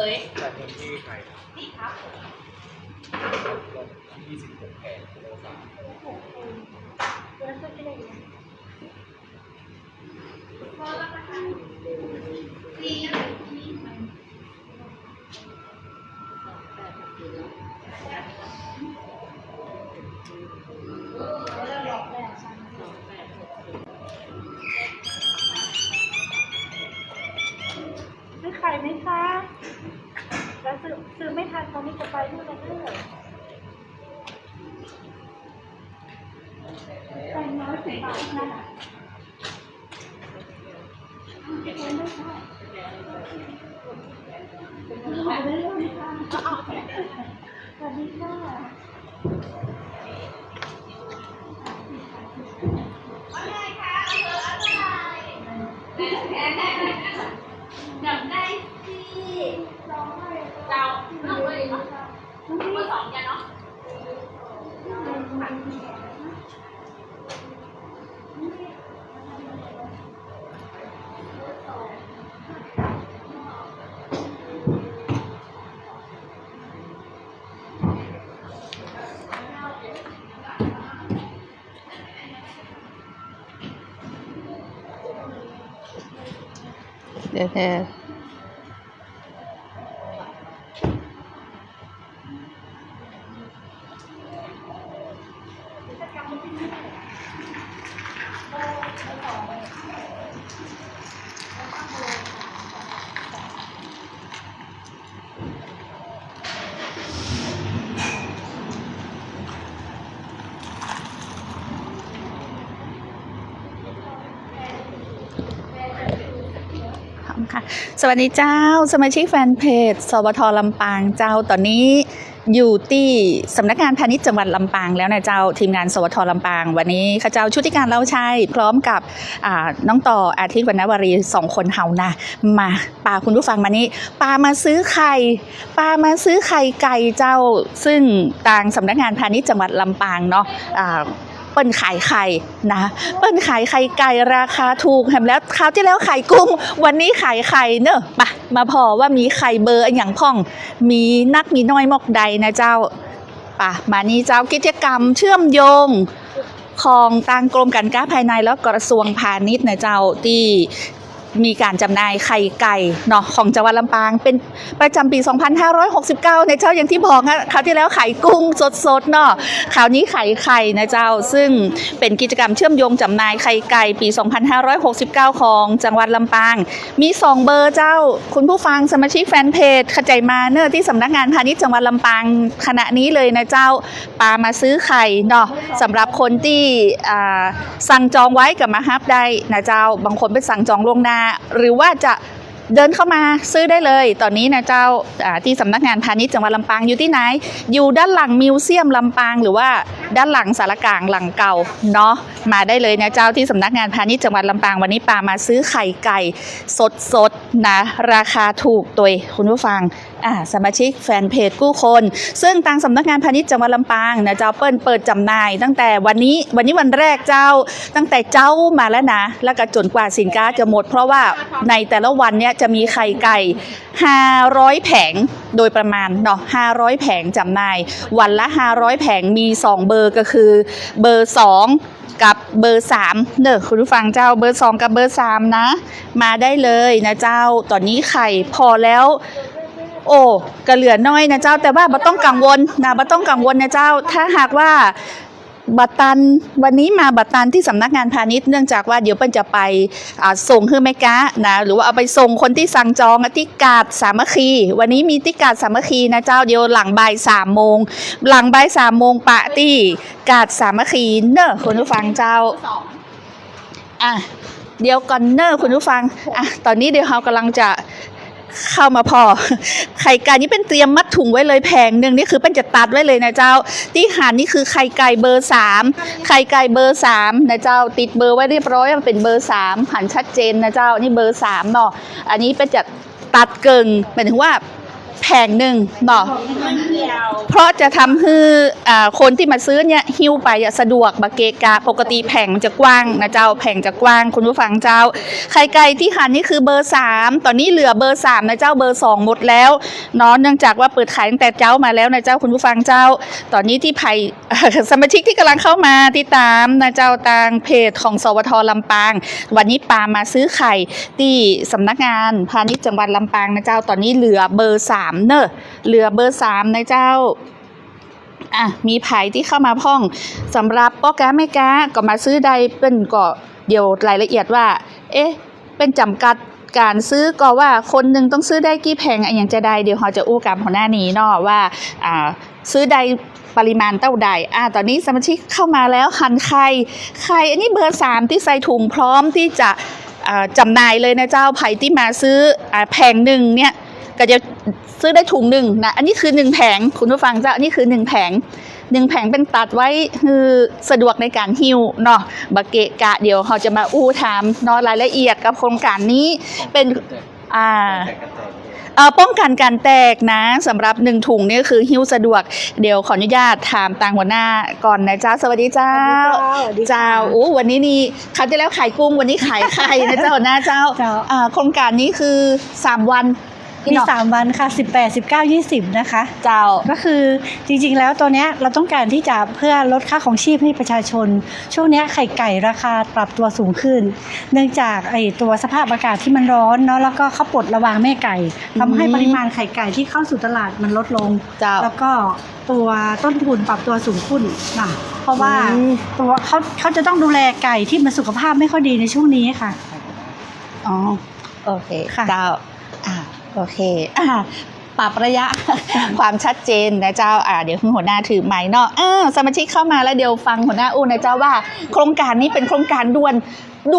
ยแต่เงินที่ใครนี่ครับลง26แผงกิโล3แล้วก็จะได้พอแล้วนะคะดีนะซื้อไข่ไหมคะแล้วซื้อไม่ทันตอนนี้จะไปนู่นแล้วด้วยแตงน้อย10 บาทนั่นน่ะไม่ได้เลยค่ะสวัสดีค่ะว่าไงคะจำได้สิเราเลยเนาะเบอร์ 2กันเนาะเดี๋ยวค่ะสวัสดีเจ้าสมาชิกแฟนเพจสวท.ลำปางเจ้าตอนนี้อยู่ที่สำนักงานพาณิชย์จังหวัดลำปางแล้วนะเจ้าทีมงานสวท.ลำปางวันนี้ข้าเจ้าชุติการเล่าชัยพร้อมกับน้องต่ออาทิตย์วรรณวรี2 คนเฮานะมาป้าคุณผู้ฟังมานี้ป้ามาซื้อไข่ไก่เจ้าซึ่งทางสำนักงานพาณิชย์จังหวัดลำปางเนาะเปิ้ลขายไข่นะเปิ้ลขายไข่ไก่ราคาถูกแถมแล้วคราวที่แล้วไข่กุ้งวันนี้ขายไข่เนอะมาพอว่ามีไข่เบอร์อย่างพ่องมีนักมีน้อยมอกใดนะเจ้ามานี่เจ้ากิจกรรมเชื่อมโยงของทางกรมการค้าภายในแล้วกระทรวงพาณิชย์นะเจ้าที่มีการจำหน่ายไข่ไก่เนาะของจังหวัดลำปางเป็นประจำปี 2569ในเจ้าอย่างที่บอกนะคราวที่แล้วไข่กุ้งสดๆเนาะคราวนี้ไข่นะเจ้าซึ่งเป็นกิจกรรมเชื่อมโยงจำหน่ายไข่ไก่ปี 2569ของจังหวัดลำปางมี2 เบอร์เจ้าคุณผู้ฟังสมาชิกแฟนเพจขจายมาเนอะที่สำนักงานพาณิชย์จังหวัดลำปางขณะนี้เลยนะเจ้ามาซื้อไข่เนาะสำหรับคนที่สั่งจองไว้กับมาฮับได้นะเจ้าบางคนไปสั่งจองล่วงหน้าหรือว่าจะเดินเข้ามาซื้อได้เลยตอนนี้นะเจ้าที่สำนักงานพาณิชย์จังหวัดลำปางอยู่ที่ไหนอยู่ด้านหลังมิวเซียมลำปางหรือว่าด้านหลังสารกลางหลังเก่าเนาะมาได้เลยนะเจ้าที่สำนักงานพาณิชย์จังหวัดลำปางวันนี้ป้ามาซื้อไข่ไก่สดนะราคาถูกตัวคุณผู้ฟังสมาชิกแฟนเพจกู้คนซึ่งทางสำนักงานพาณิชย์จังหวัดลำปางนะเจ้าเปิดจำหน่ายตั้งแต่วันนี้วันแรกเจ้าตั้งแต่เจ้ามาแล้วนะแล้วก็จนกว่าสินค้าจะหมดเพราะว่าในแต่ละวันเนี้ยจะมีไข่ไก่500 แผงโดยประมาณเนาะ500 แผงจำหน่ายวันละ500 แผงมี2 เบอร์ก็คือเบอร์2กับเบอร์3เด้อคุณผู้ฟังเจ้าเบอร์2กับเบอร์3นะมาได้เลยนะเจ้าตอนนี้ไข่พอแล้วโอ้ก็เหลือน้อยนะเจ้าแต่ว่าไม่ต้องกังวลนะไม่ต้องกังวลนะเจ้าถ้าหากว่าบัตรตันวันนี้มาบัตรตันที่สำนักงานพาณิชย์เนื่องจากว่าเดี๋ยวเปิ้ลจะไปส่งคือไม่กะนะหรือว่าเอาไปส่งคนที่สั่งจองที่กาดสามัคคีวันนี้มีที่กาดสามัคคีนะเจ้าเดี๋ยวหลังบ่าย3 โมงหลังบ่าย3 โมงปะที่กาดสามัคคีเนอะคุณผู้ฟังเจ้าเดี๋ยวก่อนเนอะคุณผู้ฟังตอนนี้เดี๋ยวเรากำลังจะเข้ามาพอไข่ไก่นี่เป็นเตรียมมัดถุงไว้เลยแผงหนึ่งนี่คือเป็นจะตัดไว้เลยนะเจ้าที่หารนี่คือไข่ไก่เบอร์3ไข่ไก่เบอร์3นะเจ้าติดเบอร์ไว้เรียบร้อยมันเป็นเบอร์3หันชัดเจนนะเจ้านี่เบอร์3เนาะอันนี้เป็นจะตัดเกิงหมายถึงว่า แผงหนึ่งเนาะ มันเกี่ยว เพราะจะทำให้คนที่มาซื้อเนี่ยหิ้วไปสะดวกบะเกะกะปกติแผงมันจะกว้างนะเจ้าแผงจะกว้างคุณผู้ฟังเจ้าไข่ไก่ที่หั่นนี่คือเบอร์3ตอนนี้เหลือเบอร์3นะเจ้าเบอร์2หมดแล้วเนาะเนื่องจากว่าเปิดขายตั้งแต่เจ้ามาแล้วนะเจ้าคุณผู้ฟังเจ้าตอนนี้ที่ไผ่ สมาชิกที่กำลังเข้ามาติดตามนะเจ้าทางเพจของสวทลำปางวันนี้ปามาซื้อไข่ที่สำนักงานพาณิชย์จังหวัดลำปางนะเจ้าตอนนี้เหลือเบอร์3เนอะเหลือเบอร์3นะเจ้ามีไผ่ที่เข้ามาพ่องสำหรับพ่อค้าแม่ค้าก็มาซื้อได้เป็นก็เดี๋ยวรายละเอียดว่าเป็นจำกัดการซื้อก็ว่าคนหนึ่งต้องซื้อได้กี่แผงอย่างจะได้เดี๋ยวเราจะอู้กับหัวหน้านี้เนาะว่าซื้อได้ปริมาณเท่าใดตอนนี้สมาชิกเข้ามาแล้วหั่นไข่อันนี้เบอร์3ที่ใส่ถุงพร้อมที่จะจำหน่ายเลยนะเจ้าไผ่ที่มาซื้อแผงหนึ่งเนี่ยก็จะซื้อได้ถุงหนึ่งนะอันนี้คือ1แผงคุณผู้ฟังเจ้าอันนี้คือ1แผงเป็นตัดไว้คือสะดวกในการหิ้วเนาะบะเกะกะเดี๋ยวเราจะมาอู้ถามเนาะรายละเอียดกับโครงการนี้เป็นป้องกันการแตกนะสำหรับ1ถุงนี่คือหิ้วสะดวกเดี๋ยวขออนุญาตถามต่างหัวหน้าก่อนนะเจ้าสวัสดีเจ้าเจ้าวันนี้นี่คราวที่แล้วขายกุ้งวันนี้ขายไข่นะเจ้าหัวหน้าเจ้าโครงการนี้คือ3วันมี3วันค่ะ18 19 20นะคะเจ้าก็คือจริงๆแล้วตัวเนี้ยเราต้องการที่จะเพื่อลดค่าของชีพให้ประชาชนช่วงนี้ไข่ไก่ราคาปรับตัวสูงขึ้นเนื่องจากตัวสภาพอากาศที่มันร้อนเนาะแล้วก็เขาปลดระวางแม่ไก่ทำให้ปริมาณไข่ไก่ที่เข้าสู่ตลาดมันลดลงแล้วก็ตัวต้นทุนปรับตัวสูงขึ้นนะเพราะว่าตัวเขาจะต้องดูแลไก่ที่มันสุขภาพไม่ค่อยดีในช่วงนี้ค่ะโอเคค่ะเจ้าโอเคปรับระยะ ความชัดเจนนะเจ้าเดี๋ยวหัวหน้าถือไม้เนาะสมาชิกเข้ามาแล้วเดี๋ยวฟังหัวหน้าอู้นะเจ้าว่าโครงการนี้เป็นโครงการด่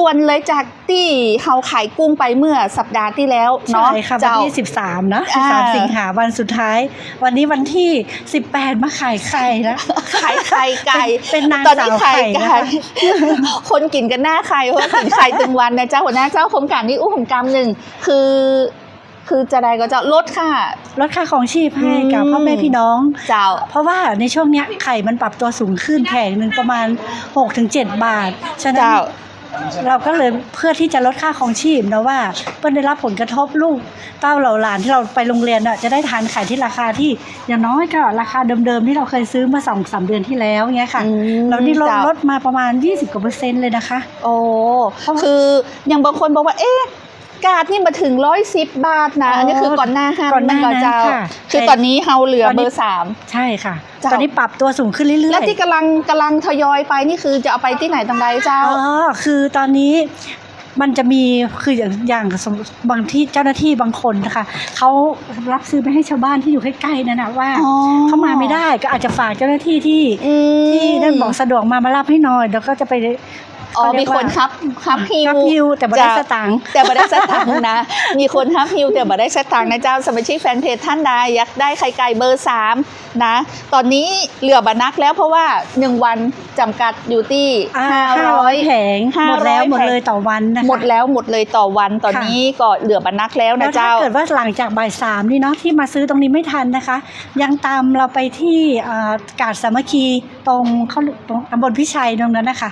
วนเลยจากที่เขาขายกุ้งไปเมื่อสัปดาห์ที่แล้วเนาะใช่ค่ะวันที่13นะ13สิงหาวันสุดท้ายวันนี้วันที่18มาขายไข่แล้วขายไข่ไก่เป็นนางสาวไข่นะคะคนกินกันหน้าไข่เพราะว่ากินไข่ตึงวันนะเจ้าหัวหน้าเจ้าโครงการนี้อู้ของกำหนึ่งคือจะได้ก็จะลดค่าของชีพให้กับพ่อแม่พี่น้องเจ้าเพราะว่าในช่วงนี้ไข่มันปรับตัวสูงขึ้นแผงหนึ่งประมาณ 6-7 บาทฉะนั้นเราก็เลยเพื่อที่จะลดค่าของชีพนะว่าเพื่อได้รับผลกระทบลูกเต้าเหล่าหลานที่เราไปโรงเรียนจะได้ทานไข่ที่ราคาที่อย่างน้อยก็ราคาเดิมๆที่เราเคยซื้อเมื่อ 2-3 เดือนที่แล้วเงี้ยค่ะแล้วนี่ลดมาประมาณ 20% เลยนะคะคืออย่างบางคนบอกว่ากาดนี่มาถึง110 บาทนะอันนี้คือก่อนหน้าห้ามมันก็เจ้าคือตอนนี้เฮาเหลือเบอร์3ใช่ค่ะตอนนี้ปรับตัวสูงขึ้นเรื่อยๆแล้วที่กำลังทยอยไปนี่คือจะเอาไปที่ไหนตรงใดเจ้าคือตอนนี้มันจะมีคืออย่างบางที่เจ้าหน้าที่บางคนนะคะเขารับซื้อไปให้ชาวบ้านที่อยู่ใกล้ๆนั่นนะว่าเขามาไม่ได้ก็อาจจะฝากเจ้าหน้าที่ที่นั่นบอกสะดวกมารับให้หน่อยแล้วก็จะไปมีคนฮับฮิวแต่บ่ได้สตังค์นะมีคนฮับฮิวแต่บ่ได้สตังค์นะเจ้าสมาชิกแฟนเพจท่านใดอยากได้ไข่ไก่เบอร์3นะตอนนี้เหลือบันักแล้วเพราะว่า1วันจำกัดอยู่ที่500 แผงหมดเลยต่อวันนะคะหมดเลยต่อวันตอนนี้ก็เหลือบันักแล้วนะเจ้าถ้าเกิดว่าหลังจากบ่าย3นี่เนาะที่มาซื้อตรงนี้ไม่ทันนะคะยังตามเราไปที่กาดสามัคคีตรงตำบลพิชัยตรงนั้นนะคะ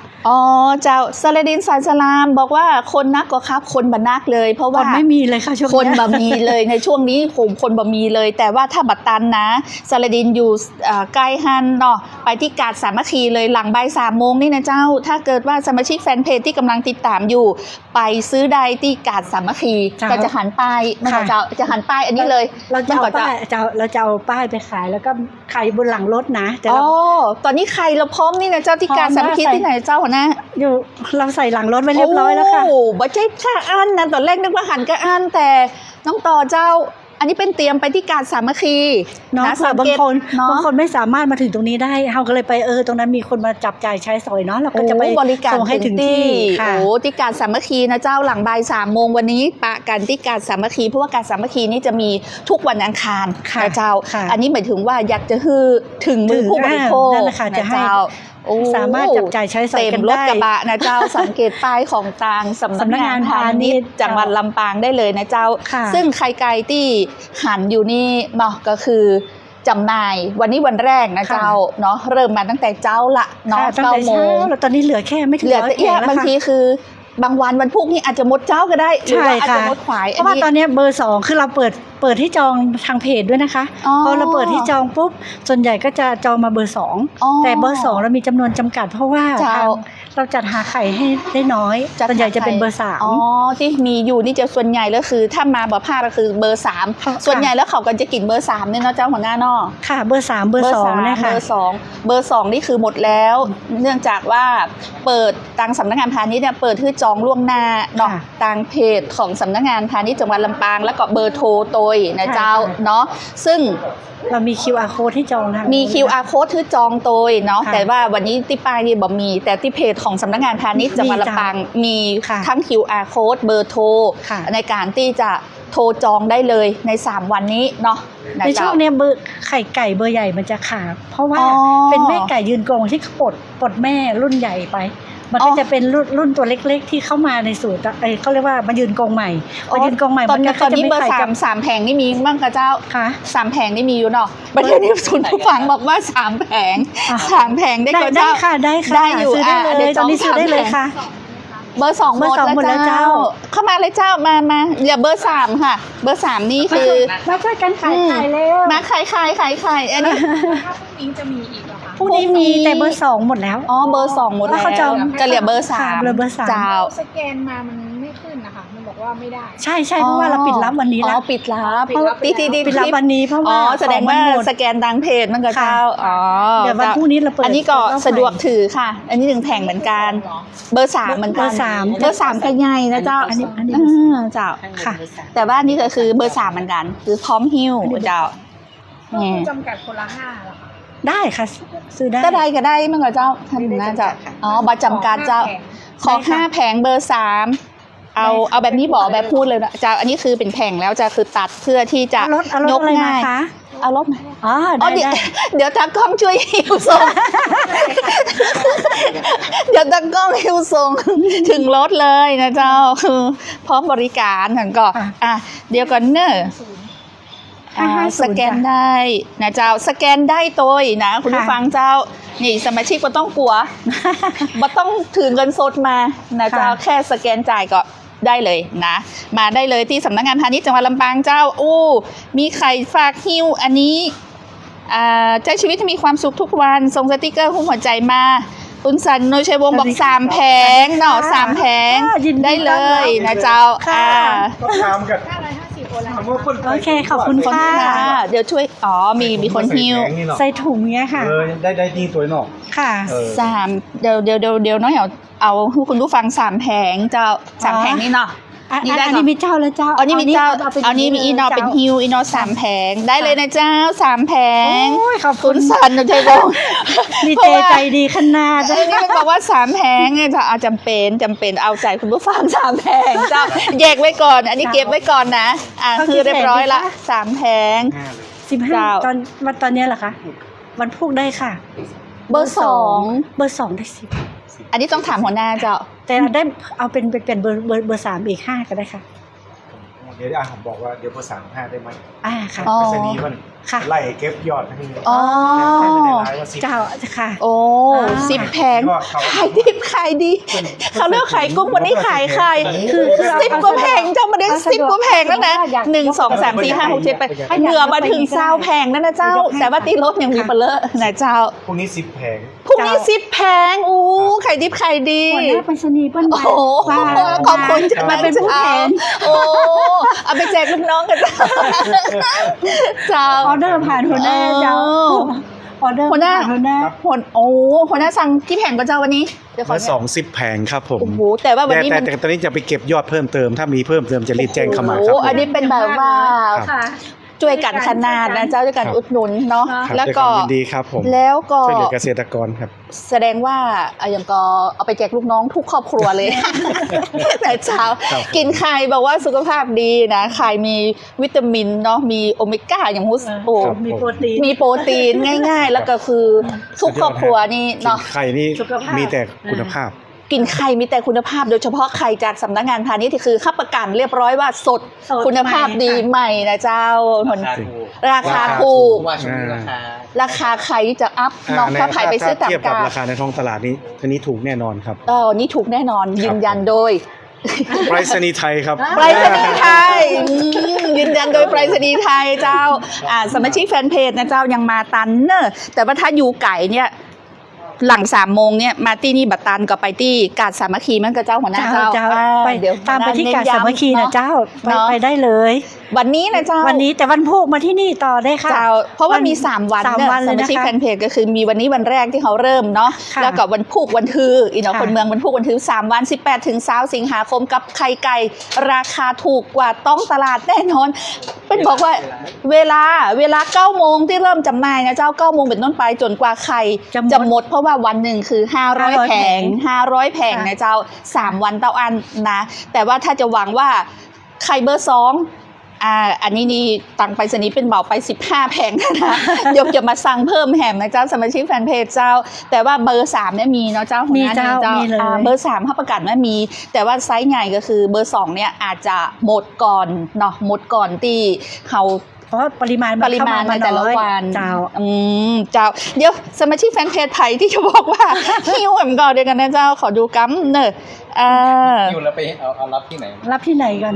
เจ้าซาลาดินสารสลามบอกว่าคนนักก็ครับคนบนักเลยเพราะว่าคนไม่มีเลยค่ะช่วงนี้คนบะมีเลยในช่วงนี้คนบะมีเลยแต่ว่าถ้าบัตตันนะซาลาดินอยู่ใกล้ฮันเนาะไปที่กาดสามัคคีเลยหลังบ่าย3 โมงนี่นะเจ้าถ้าเกิดว่าสมาชิกแฟนเพจที่กำลังติดตามอยู่ไปซื้อได้ที่กาดสามัคคีก็จะหันป้ายมันก็จะหันป้ายอันนี้เลยเราจะเอาป้ายไปขายแล้วก็ขายบนหลังรถนะตอนนี้ใครเราพร้อมนี่นะเจ้าที่กาดสามัคคีที่ไหนเจ้าหัวหน้าอยู่เราใส่หลังรถไว้เรียบร้อยแล้วค่ะบ่ใช่แค่อันนะตอนแรกนึกว่าหันก็อันแต่น้องต่อเจ้าอันนี้เป็นเตรียมไปที่การสามัคคีนะบางคนไม่สามารถมาถึงตรงนี้ได้เราก็เลยไปตรงนั้นมีคนมาจับจ่ายใช้สอยเนาะเราก็จะไปบริการส่งให้ถึงที่ที่การสามัคคีนะเจ้าหลังบ่าย3 โมงวันนี้ปะกันที่การสามัคคีเพราะว่าการสามัคคีนี้จะมีทุกวันอังคารนะเจ้าอันนี้หมายถึงว่าอยากจะฮือถึงมือผู้บริโภคนะเจ้า โอ้ สามารถจับจ่ายใช้สอย เต็ กั ม น รถ ได้ กระบะนะเจ้า สังเกตป้ายของทางสำนักงานพาณิชย์จังหวัดลำปางได้เลยนะเจ้า ค่ะ ซึ่งไข่ไก่ที่หันอยู่นี่เนาะก็คือจำหน่ายวันนี้วันแรกนะเจ้าเนาะเริ่มมาตั้งแต่เจ้าละเนาะ ค่ะตั้งแต่ 9 โม เช้าง แล้วตอนนี้เหลือแค่ไม่ถึง เหลือ ร้อย แต่ แผ เอี้ย งแล้ว บาง ค่ะ ทีคือบางวันวันพุกนี่อาจจะหมดเจ้าก็ได้หรือว่าอาจจะหมดขาย เพราะว่าตอนนี้เบอร์ 2คือเราเปิดที่จองทางเพจด้วยนะคะ อ๋อ พอเราเปิดที่จองปุ๊บส่วนใหญ่ก็จะจองมาเบอร์ อ๋อ 2แต่เบอร์ 2เรามีจำนวนจำกัด เพราะว่า เจ้า ทางเราจัดหาไข่ให้ได้น้อยส่วนใหญ่จะเป็นเบอร์ อ๋อที่มีอยู่นี่จะส่วนใหญ่แล้วคือถ้ามาบ่พลาดก็คือเบอร์ ค่ะ 3ส่วนใหญ่แล้วเขาก็จะกินเบอร์3เนี่ยเนาะเจ้าหัวหน้าเนาะ 3ค่ะเบอร์ 3 เบอร์ 2เนี่ยค่ะ เบอร์สองนี่คือหมดแล้ว เนื่องจากว่าเปิดทางสำนักงานพาณิชย์เนี่ยเปิดให้จองล่วงหน้าเนาะ ค่ะ ทางเพจของสำนักงานพาณิชย์จังหวัดลำปางแล้วก็เบอร์โทรโดยนะเจ้า ค่ะ เนาะซึ่ง เรามี QR code ที่จองทาง มี QR code ที่จองโดยเนาะ ค่ะ แต่ว่าวันนี้ที่ป้ายนี่บ่มี แต่ที่เพจของสำนักงานพาณิชย์จังหวัดลำปางมี ค่ะ ทั้ง QR code เบอร์โทร ค่ะ ในการที่จะโทรจองได้เลยใน 3 วันนี้เนาะะ ใน เจ้า ช่วงเนี้ยเบอร์ไข่ไก่เบอร์ใหญ่มันจะขาดเพราะว่า อ๋อ เป็นแม่ไก่ยืนกรงที่เขาปลดแม่รุ่นใหญ่ไป มันก็จะเป็นรุ่นตัวเล็กๆที่เข้ามาในสูตรเขาเรียกว่ามายืนกรงใหม่มายืนกรงใหม่ ตอนนี้ ก็จะ เบอร์ ไข่ สามแผงนี่มีบ้างคะเจ้า ค่ะ 3 แผงนี่มีอยู่เนาะประเดี๋ยวนี้คุณผู้ฟังบอกว่า 3 แผง อ่ะ 3 แผงได้ก็ ได้ เจ้า ค่ะได้ค่ะ ได้อยู่ ซื้อได้ อ่ะ เล เดี๋ย ยว ตอนนี้ จอง ซื้อได้เลย 3 ค่ะ เบอร์ 2 หมด เบอร์สองหมดแล้ แล้ว ว เจ้า เจ้า เข้ามาเลยเจ้ามาอย่าเบอร์ 3 ค่ะ เบอร์ 3 นี่คือ มาช่วยกันขายไข่เร็ว มาขายอันนี้ พรุ่งนี้มีแต่เบอร์ 2 หมดแล้ว อ๋อเบอร์ 2 หมด แล้ แล้ว วเขาจะ จะเหลือเบอร์ ค่ะ 3 เหลือเบอร์ 3 เจ้า สแกนมามันไม่ขึ้นนะคะมันบอกว่าไม่ได้ ใช่เพราะว่าเราปิดรับวันนี้ อ๋ แล้ อ ว ปิดรับ ปิดรับ ตี ปิดรับวันนี้เพราะ อ๋ ว่า อแสดงว่า ของมันหมด สแกนดังเพจมันก็เจ้าอ๋อ เดี๋ยววันพรุ่งนี้เราเปิด อันนี้ก็ รอบใหม่ สะดวกถือค่ะ อันนี้1 แผงเหมือนกัน เบอร์ 3 เหมือนกัน เบอร์สาม เบอร์ 3 ก็ใหญ่นะเจ้า อันนี้ เจ้า ค่ะ แต่ว่านี่ก็คือเบอร์ 3 เหมือนกัน คือพร้อมหิ้วเจ้า ก็ นี่ คือจำกัดคนละ5เหรอคะ ได้ค่ะซื้อได้ ก็ได้มันก็เจ้าท่านน่าจะอ๋อบัตรจำกัดเจ้า ขอ ได้ค่ะ 5 แผงเบอร์ 3 เอาแบบนี้บอกแบบพูดเลยนะเจ้าอันนี้คือเป็นแผงแล้วจะคือตัดเพื่อที่จะ เอารถ ยก อะไรมา ง่าย คะ เอารถมา อ๋อ อ๋อ ได้ เดี๋ยว ได้ เดี๋ยวตากล้องช่วยหิวส่ง เดี๋ยวตากล้องหิวส่งถึงรถเลยนะเจ้าคือพร้อมบริการถึงก่อนเดี๋ยวก่อนเนอะสแกนได้นะเจ้าสแกนได้ตัวนะคุณผู้ฟังเจ้านี่สมาชิกก็ต้องกลัวบ่ต้องถือเงินสดมานะเจ้าแค่สแกนจ่ายก็ได้เลยนะมาได้เลยที่สำนักงานพาณิชย์จังหวัดลำปางเจ้าอู้มีไข่ฝากหิ้วอันนี้ใช้ชีวิตที่มีความสุขทุกวันส่งสติกเกอร์หุ้มหัวใจมาคุณสันโนชัยวงศ์บอก3 แผงเนาะ3 แผงได้เลยนะเจ้า ก็ถามกัน 550โอนแล้ว ถามว่าคนไทย โอเคขอบคุณ คน ค่ะ ค่ะเดี๋ยวช่วยมีคนหิ้ว ใส่ถุงเนี้ยค่ะ ได้ดีตัวหนอก ค่ะ 3เดี๋ยวน้อยเอาคุณผู้ฟัง3 แผงเจ้า3 แผงนี่เนาะ นี่ได้ อันนี้มีเจ้าแล้วเจ้า อันนี้มีเจ้า ป็ อันนี้มีอีนอเป็นฮิวอีนอ3 แผงได้เลยนะเจ้า3 แผง โอ้ยขอบคุ คุณ ณสันโนชัยวงศ์ ดีเจใจดีขนาด อันนี้มันบอกว่า3 แผงเนี่ยจะเอาจำเป็นเอาใจคุณผู้ฟัง3 แผงเจ้าแยกไว้ก่อน อันนี้เก็บไว้ก่อนนะคือเรียบร้อยละ3 แผง 15 เจ้า ตอนเนี้ยเหรอคะวันพุกได้ค่ะ เบอร์ 2 เบอร์ 2ได้10 อันนี้ต้องถามหัวหน้าเจ้า แต่ได้เอาเป็นเบอร์ 3อีก5ก็ได้ค่ะ เดี๋ยวผมบอกว่าเดี๋ยวเบอร์35ได้ไหม ค่ะ อ๋อ ไปสนีมัน ค่ะ ไล่เก็บยอดให้ อ๋อ แต่ไม่ได้รายว่า10 เจ้าค่ะ โอ้10 แผงขายดิบขายดีเขาเลือกขายกุ้งวันนี้ขายคือ10 กว่าแผงเจ้ามาได้10 กว่าแผงแล้วนะ1 2 3 4 5 6 7 8เหนือมาถึง20 แผงแล้วนะเจ้า แต่ว่าตีรถยังมีเปลอะนะเจ้า พวกนี้10 แผง พรุ่งนี้10 แผงอู้ขายดิบขายดี หัวหน้าไปรษณีย์เปิ้ล โอ้โหขอบคุณจะ มาเป็นผู้แทน โอ้เอาไปแจกลูกน้องกันเจ้า ออเดอร์ผ่านหัวหน้าเจ้าออเดอร์ หัวหน้า ผ่านหัวหน้า หัวหน้าสั่งกี่แผงก็เจ้าวันนี้เดี๋ยวขอ มา เนี่ย 20 แผงครับผม โอ้โหแต่ว่าวันนี้มัน แต่ตอนนี้จะไปเก็บยอดเพิ่มเติมถ้ามีเพิ่มเติมจะรีบแจ้งเข้ามาค โอ้ รับ อันนี้เป็นแบบว่า ครับ ค่ะ ช่วยกันขนาดนะเจ้าด้วยกันอุดหนุนเนาะ ครับ แล้ว ด้วย ก็ ความยินดีครับผม แล้วก็ ช่วยเหลือเกษตรกรครับ แสดงว่าอย่างก็เอาไปแจกลูกน้องทุกครอบครัวเลย แต่เช้า ครับ กินไข่บอกว่าสุขภาพดีนะไข่มีวิตามินเนาะมีโอเมก้าอย่างฮูสโป ครับ มีโปรตีน มีโปรตีนง่าย ๆ แล้วก็คือทุกครอบครัวนี่ กิน เนาะ ไข่นี่ สุขภาพ มีแต่คุณภาพ กินไข่มีแต่คุณภาพโดยเฉพาะไข่จากสำนักงานพาณิชย์ที่คือข้าประกันเรียบร้อยว่าสด สด คุณภาพดี ใหม่ค่ะ ใหม่นะเจ้า ราคาถูก ราคาถูก เพราะว่าช่วงนี้ราคา ราคาไข่จะอัพน้องถ้าไข่ไปซื้อตาม เทียบกับ กา ราคาในท้องตลาดนี้อันนี้ถูกแน่นอนครับ นี่ถูกแน่นอนยืนยันโดย ไปรษณีย์ไทยครับ ไปรษณีย์ไทยยืนยันโดยไปรษณีย์ไทยเจ้าสมาชิกแฟนเพจนะเจ้ายังมาตันเนอะแต่ว่าถ้าอยู่ไก่เนี่ยหลัง3 โมงเนี่ยมาที่นี่บัตตันก็ไปที่กาดสามัคคีมันก็เจ้าหัวหน้าเจ้า ไป เดี๋ยว ตามไปที่กาดสามัคคีนะเจ้าไปได้เลย วันนี้นะเจ้า วันนี้แต่วันพุธมาที่นี่ต่อได้ค่ะ เจ้าเพราะว่ามี3 วัน สาม เนี่ย วัน ส เลย มา นะคะ ชิกแฟนเพจก็คือมีวันนี้วันแรกที่เขาเริ่มเนาะ ค่ะ แล้วก็วันพุธวันทืออีกเนาะ ค่ะ คนเมืองวันพุธวันทือ3 วัน18 ถึง20 สิงหาคมกับไข่ไก่ราคาถูกกว่าต้องตลาดแน่นอน เป็นบอกว่าเวลา9 โมงที่เริ่มจำหน่ายนะเจ้า9 โมงเป็นต้นไปจนกว่าไข่จะหมดเพราะว่าวันหนึ่งคือ500 แผง500 แผงนะเจ้า3 วันเต้าอันนะแต่ว่าถ้าจะหวังว่าไข่เบอร์2อันนี้นี่ตังไปสนีย์เป็นเบาไป15 แผงนะเดี๋ยวจะมาสั่งเพิ่มแหมนะเจ้าสมาชิกแฟนเพจเจ้าแต่ว่าเบอร์3เนี่ยมีเนาะเจ้าหัวหน้ มีเลย เบอร์3เขาประกาศว่ามีแต่ว่าไซส์ใหญ่ก็คือเบอร์2เนี่ยอาจจะหมดก่อนเนาะหมดก่อนที่เขา เพราะปริมาณ ปริมาณในแต่ละวัน เจ้า เจ้าเดี๋ยวสมาชิกแฟนเพจไผ่ที่จะบอกว่า หิวเหมือนก่อนเดียวกันนะเจ้าขอดูกัมเนอะอยู่แล้วไปเอารับที่ไหน รับที่ไหนกัน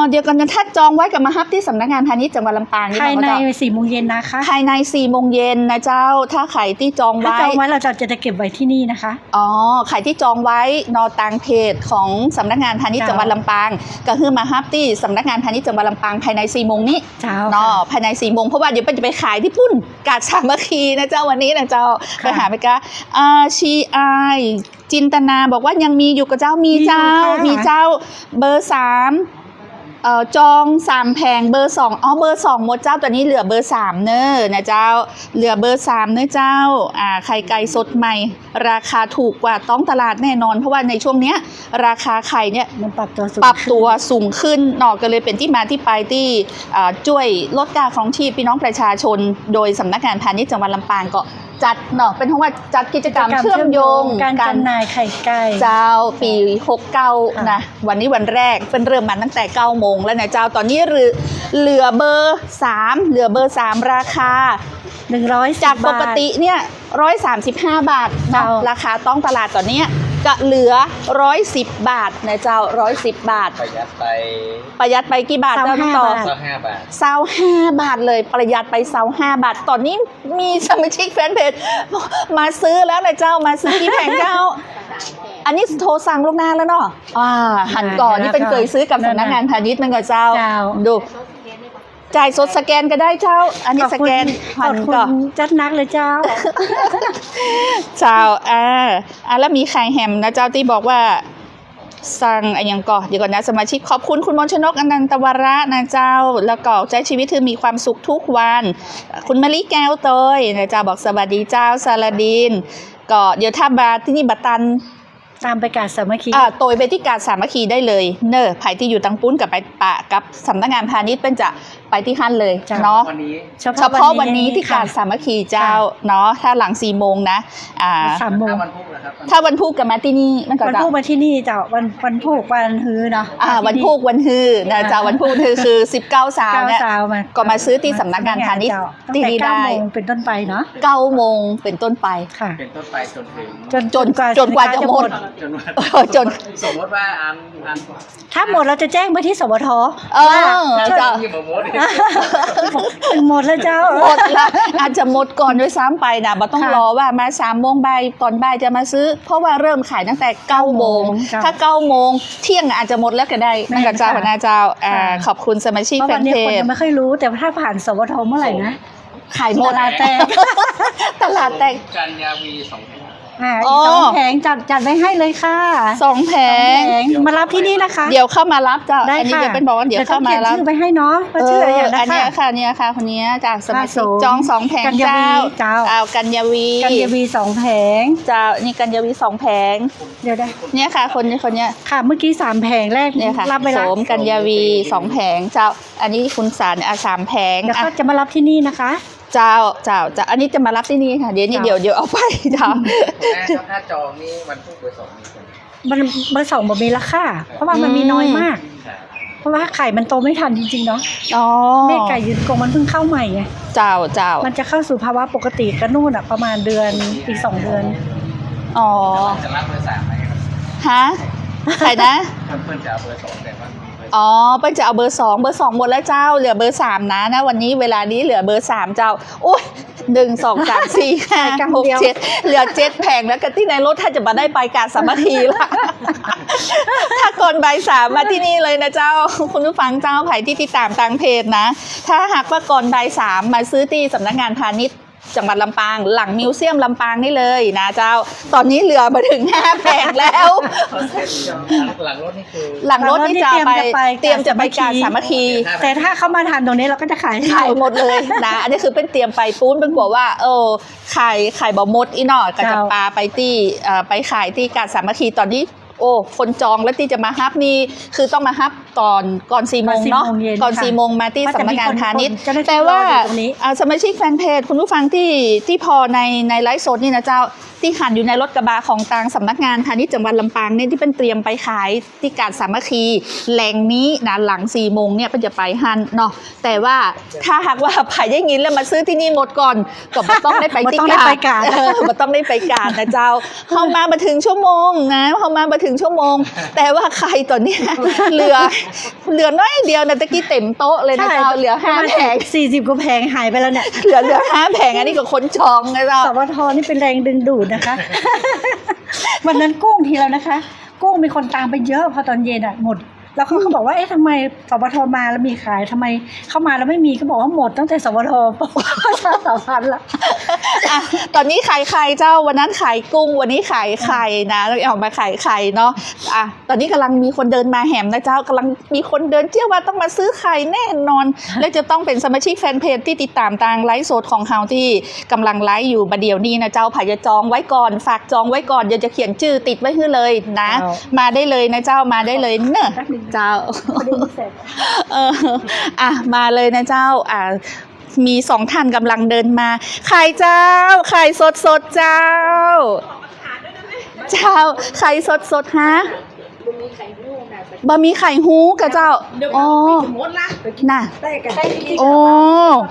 เดี๋ยวกันนะถ้าจองไว้กับมาฮับที่สำนักงานพาณิชย์จังหวัดลำปาง ภายใน เจ้า 4 โมงเย็นนะคะ ภายใน4 โมงเย็นนะเจ้าถ้าใครที่จอง ถ้า ไว้ จองไว้เราจะเก็บไว้ที่นี่นะคะ ใครที่จองไว้นอตังเพจของสำนักงานพาณิชย์ เจ้า จังหวัดลำปางก็คือมาฮับที่สำนักงานพาณิชย์จังหวัดลำปางภายใน4 โมงนี้ เจ้า เนาะภายใน4 โมงเพราะว่าเดี๋ยวจะไปขายที่ปุ้นกาดสามัคคีนะเจ้าวันนี้นะเจ้าไปหาไปกะชีไอจินตนาบอกว่ายังมีอยู่กับเจ้ามีเจ้า มีอยู่ค่ะ มีเจ้าเบอร์3จอง3 แผงเบอร์2เบอร์2หมดเจ้าตัวนี้เหลือเบอร์3เนอะนะเจ้าเหลือเบอร์3เนอะเจ้าไข่ไก่สดใหม่ ราคาถูกกว่าต้องตลาดแน่นอนเพราะว่าในช่วงเนี้ยราคาไข่เนี่ย มันปรับตัวสูง ปรับตัวสูงขึ้นเนอกก็เลยเป็นที่มาที่ไปที่ช่วยลดค่าครองชีพพี่น้องประชาชน โดยสำนักงานพาณิชย์จังหวัดลำปางก็จัดเนาะเป็นเพราะว่าจัดกิจกรรมเชื่อมโยง การจำหน่ายไข่ไก่ เจ้าปี69นะวันนี้วันแรกเป็นเริ่มมาตั้งแต่9 โมงแล้วนะเจ้าตอนนี้เหลือเบอร์3เหลือเบอร์3ราคา 110 จากปกติเนี่ย135 บาทเนาะ เจ้า ราคาต้องตลาดตอนเนี้ยจะเหลือ110 บาทนะเจ้า110 บาท ประหยัดไป ประหยัดไปกี่บาทเจ้าน้องต่อ 25 บาท 25 บาทเลยประหยัดไป25 บาท ตอนนี้มีสมาชิกแฟนเพจมาซื้อแล้วนะเจ้ามาซื้อกี่แผงเจ้า อันนี้โทรสั่งล่วงหน้าแล้วเนาะหันก่อนนี่เป็นเคยซื้อกับสำนักงานพาณิชย์มันก็เจ้า เจ้า ดูจ่ายสดสแกนก็ได้เจ้า อันนี้สแกน ข หั อบ น คุณ ก่อน จัดนักเลยเจ้า เจ้าแล้วมีไข่แฮมนะเจ้าที่บอกว่าสั่งอะไรอย่างก่อนเดี๋ยวก่อนนะสมาชิกขอบคุณคุณมนชนกอนันตวระนะเจ้าแล้วก็ใช้ชีวิตคือมีความสุขทุกวัน คุณมะลิแก้วเตยนะเจ้าบอกสวัสดีเจ้าซาลาดินก็เดี๋ยวถ้ามาที่นี่บัตตัน ตามไปกาดสามัคคี โตยไปที่กาดสามัคคีได้เลยเนอะไผ่ที่อยู่ตังปุ้นกับไปปะกับสำนักงานพาณิชย์เป็นจะไปที่ขั้นเลย จ้ะ เนาะ วันนี้ เฉพาะวันนี้ที่กาดสามัคคีเจ้าเนาะถ้าหลัง4 โมงนะ3 โมง ถ้าวันพุธนะครับ ถ้าวันพุธกับมาที่นี่มันก็ วัน จะ พุธมาที่นี่เจ้าวันพุธวันฮือเนาะ วันพุธวันฮือนะเจ้าวันพุธคือ19 สาวเนี่ย 9 สาวมา ก็มาซื้อที่สำนักงานพาณิชย์ ตั้ง ที่ แต่ นี่ 9 ได้ โมงเป็นต้นไปเนาะ 9 โมงเป็นต้นไป ค่ะ เป็นต้นไปจนถึง จนกว่าจะหมด จนวัน จน สมมติว่าอัน ถ้าหมดเราจะแจ้งไปที่สวท เจ้า ที่มาโมด หมดแล้วเจ้า หมดละอาจจะหมดก่อนด้วยซ้ำไปนะบ่ต้อง ค่ะ รอว่ามา3 โมงบ่ายตอนบ่ายจะมาซื้อ เพราะว่าเริ่มขายตั้งแต่9 โมง จ้ะ ถ้า9 โมงเที่ยงอาจจะหมดแล้วก็ได้นั่นกับเจ้า ค่ะ หัวหน้าเจ้า ค่ะ ขอบคุณสมาชิก เพราะ แฟ วัน น นี้ เพ คน จ ยังไม่ค่อยรู้แต่ถ้าผ่านสวทเมื่อไหร่นะ ขายหมด ตลาดแตก ตลาดแตก กันยาวี2 แผง อีก2 แผงจัดไว้ให้เลยค่ะ 2 แผง มารับที่นี่นะคะ เดี๋ยวเข้ามารับจ้ะ ได้ อันนี้ ค่ะ เดี๋ยวเป็นบอกว่าเดี๋ยวเข้ามารับ ดี๋ยวต้องเขียนชื่อไปให้เนาะว่าชื่ออะไรอย่าง อัน นะ เนี้ย คะ ค่ะเนี่ยค่ะคนนี้จากสมาชิก ค่ะ จอง2 แผง กัญญาวี เจ้า เจ้า กัญญาวี กันยาวี2 แผง เจ้านี่กัญญาวี2 แผง เดี๋ยวได้ เนี่ยค่ะคนนี้ ค่ะเมื่อกี้3 แผงแรก เนี่ยค่ะ รับไป โส แล้ว มกัญญาวี2 แผงเจ้าอันนี้คุณสาร3 แผง เดี๋ยว อ่ะ ก็จะมารับที่นี่นะคะ เจ้าอันนี้จะมารับที่นี่ค่ะเดี๋ยวนี้เดี๋ยวเอาไปเจ้า ถ้าจองนี่วันพรุ่งเบอร์2มีคน เบอร์ 2บ่มีราคาเพราะว่ามันมีน้อยมาก เพราะว่าไข่มันโตไม่ทันจริงๆเนาะ อ๋อ แม่ไก่ยืนกรงมันเพิ่งเข้าใหม่ไง เจ้า มันจะเข้าสู่ภาวะปกติก็นู่นประมาณเดือนอีก2 เดือน อ๋อ จะรับเบอร์3ไหมครับ ฮะใครนะ เพื่อนจะเอาเบอร์2แต่ว่ามีเบอร์ อ๋อเปิ้ลจะเอาเบอร์2หมดแล้วเจ้าเหลือเบอร์3นะวันนี้เวลานี้เหลือเบอร์3เจ้าโอ้ย1 2 3 4 5 6 7เหลือ7 แผงแล้วกันที่ในรถถ้าจะมาได้ไปการสามัคคีละ ถ้าก่อนบ่าย3มาที่นี่เลยนะเจ้าคุณผู้ฟังเจ้าไผ่ที่ติดตามทางเพจนะถ้าหากว่าก่อนบ่าย3มาซื้อที่สำนักงานพาณิชย์จังหวัดลำปางหลังมิวเซียมลำปางนี่เลยนะเจ้าตอนนี้เหลือมาถึง5 แผงแล้ว หลังรถนี่คือ หลังรถนี่จะไปเตรียมจะไปการสามัคคี แต่ถ้าเข้ามาทานตรงนี้เราก็จะขาย ขายหมดเลยนะอันนี้คือเป็นเตรียมไปปูนเป็นกลัวว่าขายบ่หมดอีหน่อยก็จะปาไปที่ไปขายที่การสามัคคีตอนนี้โอ้คนจองแล้วที่จะมาฮับนี่คือต้องมาฮับก่อน4 โมงเนาะก่อน4 โมงมาที่สำนักงานพาณิชย์แต่ว่าสมาชิกแฟนเพจคุณผู้ฟังที่พอในไลฟ์สดนี่นะเจ้าที่ขันอยู่ในรถกระบะของทางสำนักงานพาณิชย์จังหวัดลำปางเนี่ยที่เป็นเตรียมไปขายที่การสามัคคีแหล่งนี้นะหลัง4 โมงเนี่ยเป็นจะไปฮันเนาะแต่ว่าถ้าหากว่าไผ่ได้ยินแล้วมาซื้อที่นี่หมดก่อนก็บ่ต้องได้ไปที่การบ่ต้องได้ไปการนะเจ้าเข้ามาถึงชั่วโมงนะเข้ามาถึงชั่วโมงแต่ว่าใครตอนนี้เหลือน้อยเดียวนะตะกี้เต็มโต๊ะเลยนะเจ้าเหลือ5 แผง40 กว่าแผงหายไปแล้วเนี่ย เหลือ5 แผงอันนี้ก็คนจองนะเจ้า สวทนี่เป็นแรงดึงดูดนะคะ วันนั้นกุ้งทีแล้วนะคะกุ้งมีคนตามไปเยอะพอตอนเย็นหมดแล้วเขาบอกว่าทำไมสวทมาแล้วมีขายทำไมเข้ามาแล้วไม่มีก็บอกว่าหมดตั้งแต่สวทประชาสัมพันธ์ละ ตอนนี้ขายไข่เจ้าวันนั้นขายกุ้งวันนี้ขายไข่นะแล้วออกมาขายไข่เนาะตอนนี้กำลังมีคนเดินมาแหมนะเจ้ากำลังมีคนเดินเที่ยวว่าต้องมาซื้อไข่แน่นอน และจะต้องเป็นสมาชิกแฟนเพจที่ติดตามทางไลฟ์สดของเฮาที่กำลังไลฟ์อยู่บัดเดี๋ยวนี้นะเจ้าไผ่จะจองไว้ก่อนฝากจองไว้ก่อนเดี๋ยวจะเขียนชื่อติดไว้ให้เลยนะมาได้เลยนะเจ้ามาได้เลยเนอะเจ้ามาเลยนะเจ้ามี2 ท่านกำลังเดินมาไข่เจ้าไข่สดเจ้าไข่สดฮะบะหมี่ไข่ฮู้กับเจ้าอ๋อน่ะโอ้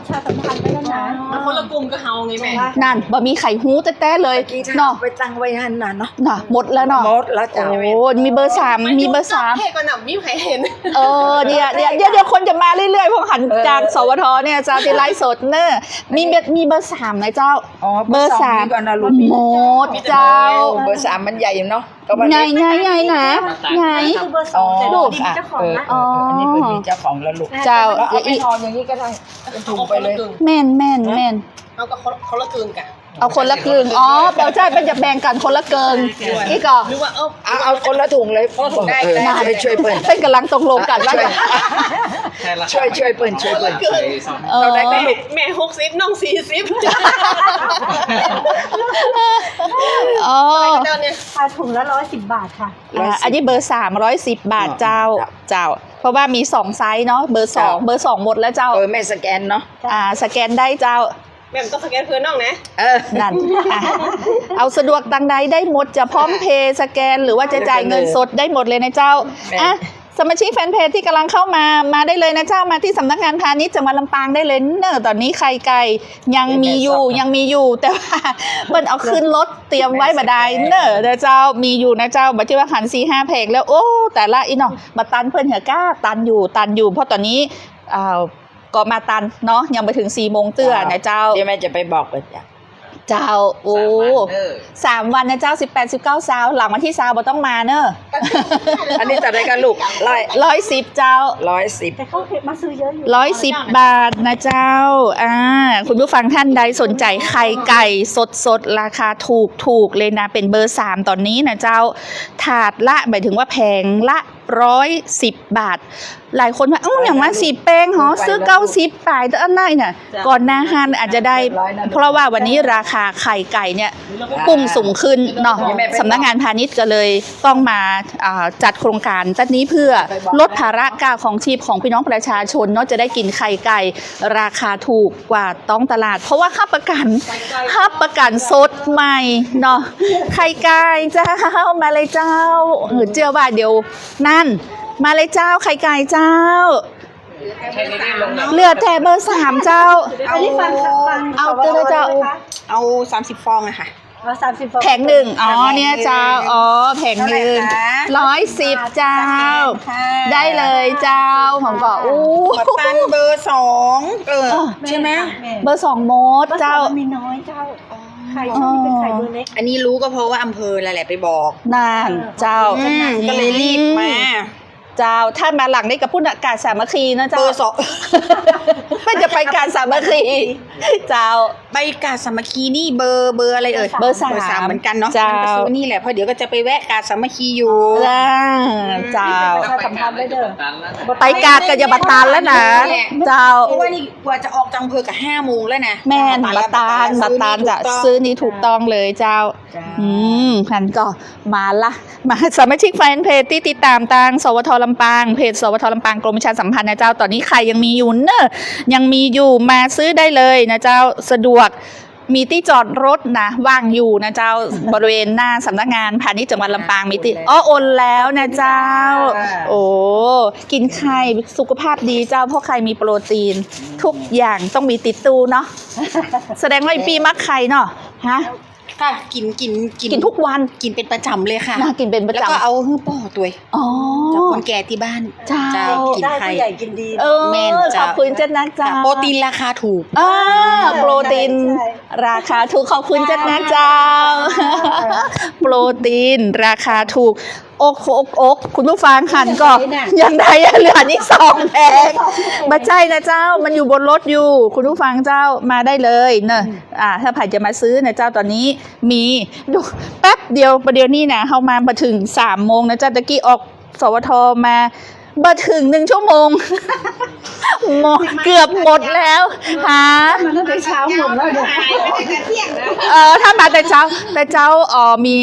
ชาสัมพันธ์ไปแล้วนะ คนละกลุ่มก็เฮาไงแม่ นั่นบะหมี่ไข่ฮู้แต้ๆเลยเนาะ ไปตั้งไว้หันน่ะเนาะ น่ะหมดแล้วเนาะ หมดแล้วจ้ะ โอ้มีเบอร์3มีเบอร์3 ให้ก่อนน่ะมีใครเห็น เดี๋ยวคนจะมาเรื่อยๆพวกหันจากสวทเนี่ยเจ้าที่ไลฟ์สดเนอะมีเบอร์3นะเจ้า อ๋อ เบอร์ 2นี่ก่อนนะลูก หมดเจ้า เบอร์3มันใหญ่เนาะก็ว่า ไงนะไง คือเบอร์ อ๋อ 2 ลูก เจ้าของนะ อันนี้เป็นเจ้าของแล้วลูก เจ้า แล้วเอาไปทอนอย่างนี้ก็ได้เป็นถุงไปเลย แม่น เอากับคนละกลุ่มกัน เอาคนละครึ่งแปลว่าใช่เป็นจะแบ่งกันคนละเกินอีกอ่ะ หรือว่าเอาคนละถุงเลยไปช่วยเปิ้ล เป็นกำลังตกลงกันว่าจะ ช่วยเปิ้ล เราได้ แม่60น้อง40 อ๋อ เจ้าเนี่ย ปลาถุงละ110 บาทค่ะ อันนี้เบอร์310 บาทเจ้าเพราะว่ามี2ไซส์เนาะเบอร์2หมดแล้วเจ้า แม่สแกนเนาะ สแกนได้เจ้า แม่ต้องสแกนเพื่อนน้องนะ นั่นเอาสะดวกตังใดได้หมดจะพร้อมเพย์สแกนหรือว่าจะจ่ายเงินสดได้หมดเลยนะเจ้าสมาชิกแฟนเพจที่กำลังเข้ามาได้เลยนะเจ้ามาที่สำนักงานพาณิชย์จังหวัดลำปางได้เลยเนอะตอนนี้ไข่ไก่ยังมีอยู่แต่ว่าเบิ้ลเอาขึ้นรถเตรียมไว้บ่ได้เนอะเจ้ามีอยู่นะเจ้าบัจจุบันหัน4-5 แผงแล้วโอ้แต่ละอีน้องมาตันเพิ่นเหรอก้าตันอยู่เพราะตอนนี้ก็มาตันเนาะยังไปถึง4 โมงเตื้อนะเจ้า เดี๋ยวแม่จะไปบอกเลยจ้ะ เจ้าโอ้3 วันนะเจ้า18-19สาวหลังวันที่20บ่ต้องมาเนอะ อันนี้จัดรายการลูก110เจ้า 110 แต่เขาเห็นมาซื้อเยอะอยู่ 110 บาทนะเจ้าคุณผู้ฟังท่านใดสนใจไข่ไก่สดๆราคาถูกเลยนะเป็นเบอร์3ตอนนี้นะเจ้าถาดละหมายถึงว่าแพงละ110 บาทหลายคนว่าอย่างมาสีแป้งหรอซื้อ90ปลายแต่อันไหนน่ะก่อนหน้าฮันอาจจะได้เพราะว่าวันนี้ราคาไข่ไก่เนี่ยพุ่งสูงขึ้นเนาะสำนักงานพาณิชย์ก็เลยต้องมาจัดโครงการตั้นี้เพื่อลดภาระค่าของชีพของพี่น้องประชาชนเนาะจะได้กินไข่ไก่ราคาถูกกว่าท้องตลาดเพราะว่าค่าประกันสดใหม่เนาะไข่ไก่เจ้ามาเลยเจ้าเจ้าว่าเดี๋ยวนั่นมาเลยเจ้าไข่ไก่เจ้าเลือดแทเบอร์3เจ้า อันนี้ฟัง เอาเจ้า เอา30 ฟองอะค่ะ เอา30ฟอง แผงหนึ่งเนี่ยเจ้าแผงหนึ่ง110เจ้าได้เลยเจ้าผมก็มาปั้นเบอร์2ใช่ไหม เบอร์2โมดเจ้า มีน้อยเจ้าไข่ช่วงนี้เป็นไข่เบอร์เล็ก อันนี้รู้ก็เพราะว่าอำเภอแหละไปบอก นั่นเจ้า ก็เลยรีบมา เจ้าถ้ามาหลังได้กับผู้นักการสามัคคีนะเจ้า เบอร์2 ไม่จะไปการสามัคคีเจ้า ใบกาดสามัคคีนี่เบอร์อะไรเอ่ย เบอร์3 เหมือนกันเนาะ เจ้า ก็ซื้อนี่แหละเพราะเดี๋ยวก็จะไปแวะกาดสามัคคีอยู่ เจ้า ประชาสัมพันธ์ไว้เด้อ ไปการกับยาบาตานแล้วนะเจ้า เพราะว่านี่กว่าจะออกจากอำเภอกับ5 โมงแล้วนะ แม่นบาตานจะซื้อนี่ถูกต้องเลยเจ้าพันก็มาสมาชิกแฟนเพจที่ติดตามทางสวทลำปางเพจสวทลำปางกรมประชาสัมพันธ์นะเจ้าตอนนี้ใครยังมีอยู่เนอะยังมีอยู่มาซื้อได้เลยนะเจ้าสะดวกมีที่จอดรถนะว่างอยู่นะเจ้าบริเวณหน้าสำนักงานพาณิชย์จังหวัดลำปางมีที่โอนแล้วนะเจ้าโอ้กินไข่สุขภาพดีเจ้าเพราะไข่มีโปรตีนทุกอย่างต้องมีติดตู้เนาะแสดงว่าปีมักไข่เนาะฮะค่ะกินทุกวันกินเป็นประจำเลยค่ะ น่ากินเป็นประจำแล้วก็เอาหื้อป่อตัวจากคนแก่ที่บ้าน เจ้า กินไข่ ผู้ใหญ่กินดี แม่น ขอบคุณเจ้านักเจ้า โปรตีนราคาถูก โปรตีนราคาถูกขอบคุณเจ้านักเจ้าโปรตีนราคาถูกอกคุณผู้ฟังหันก็ยังได้เหลือนี่2แผงมาใช่นะเจ้ามันอยู่บนรถอยู่คุณผู้ฟังเจ้ามาได้เลยเนอะถ้าใครจะมาซื้อนะเจ้าตอนนี้มีดูแป๊บเดียวประเดี๋ยวนี้นะเข้ามาถึง3 โมงนะเจ้าตะกี้ออกสวทมาถึง1 ชั่วโมงเกือบหมดแล้วมันตั้งแต่เช้าหมดแล้วถ้ามาแต่เช้ามี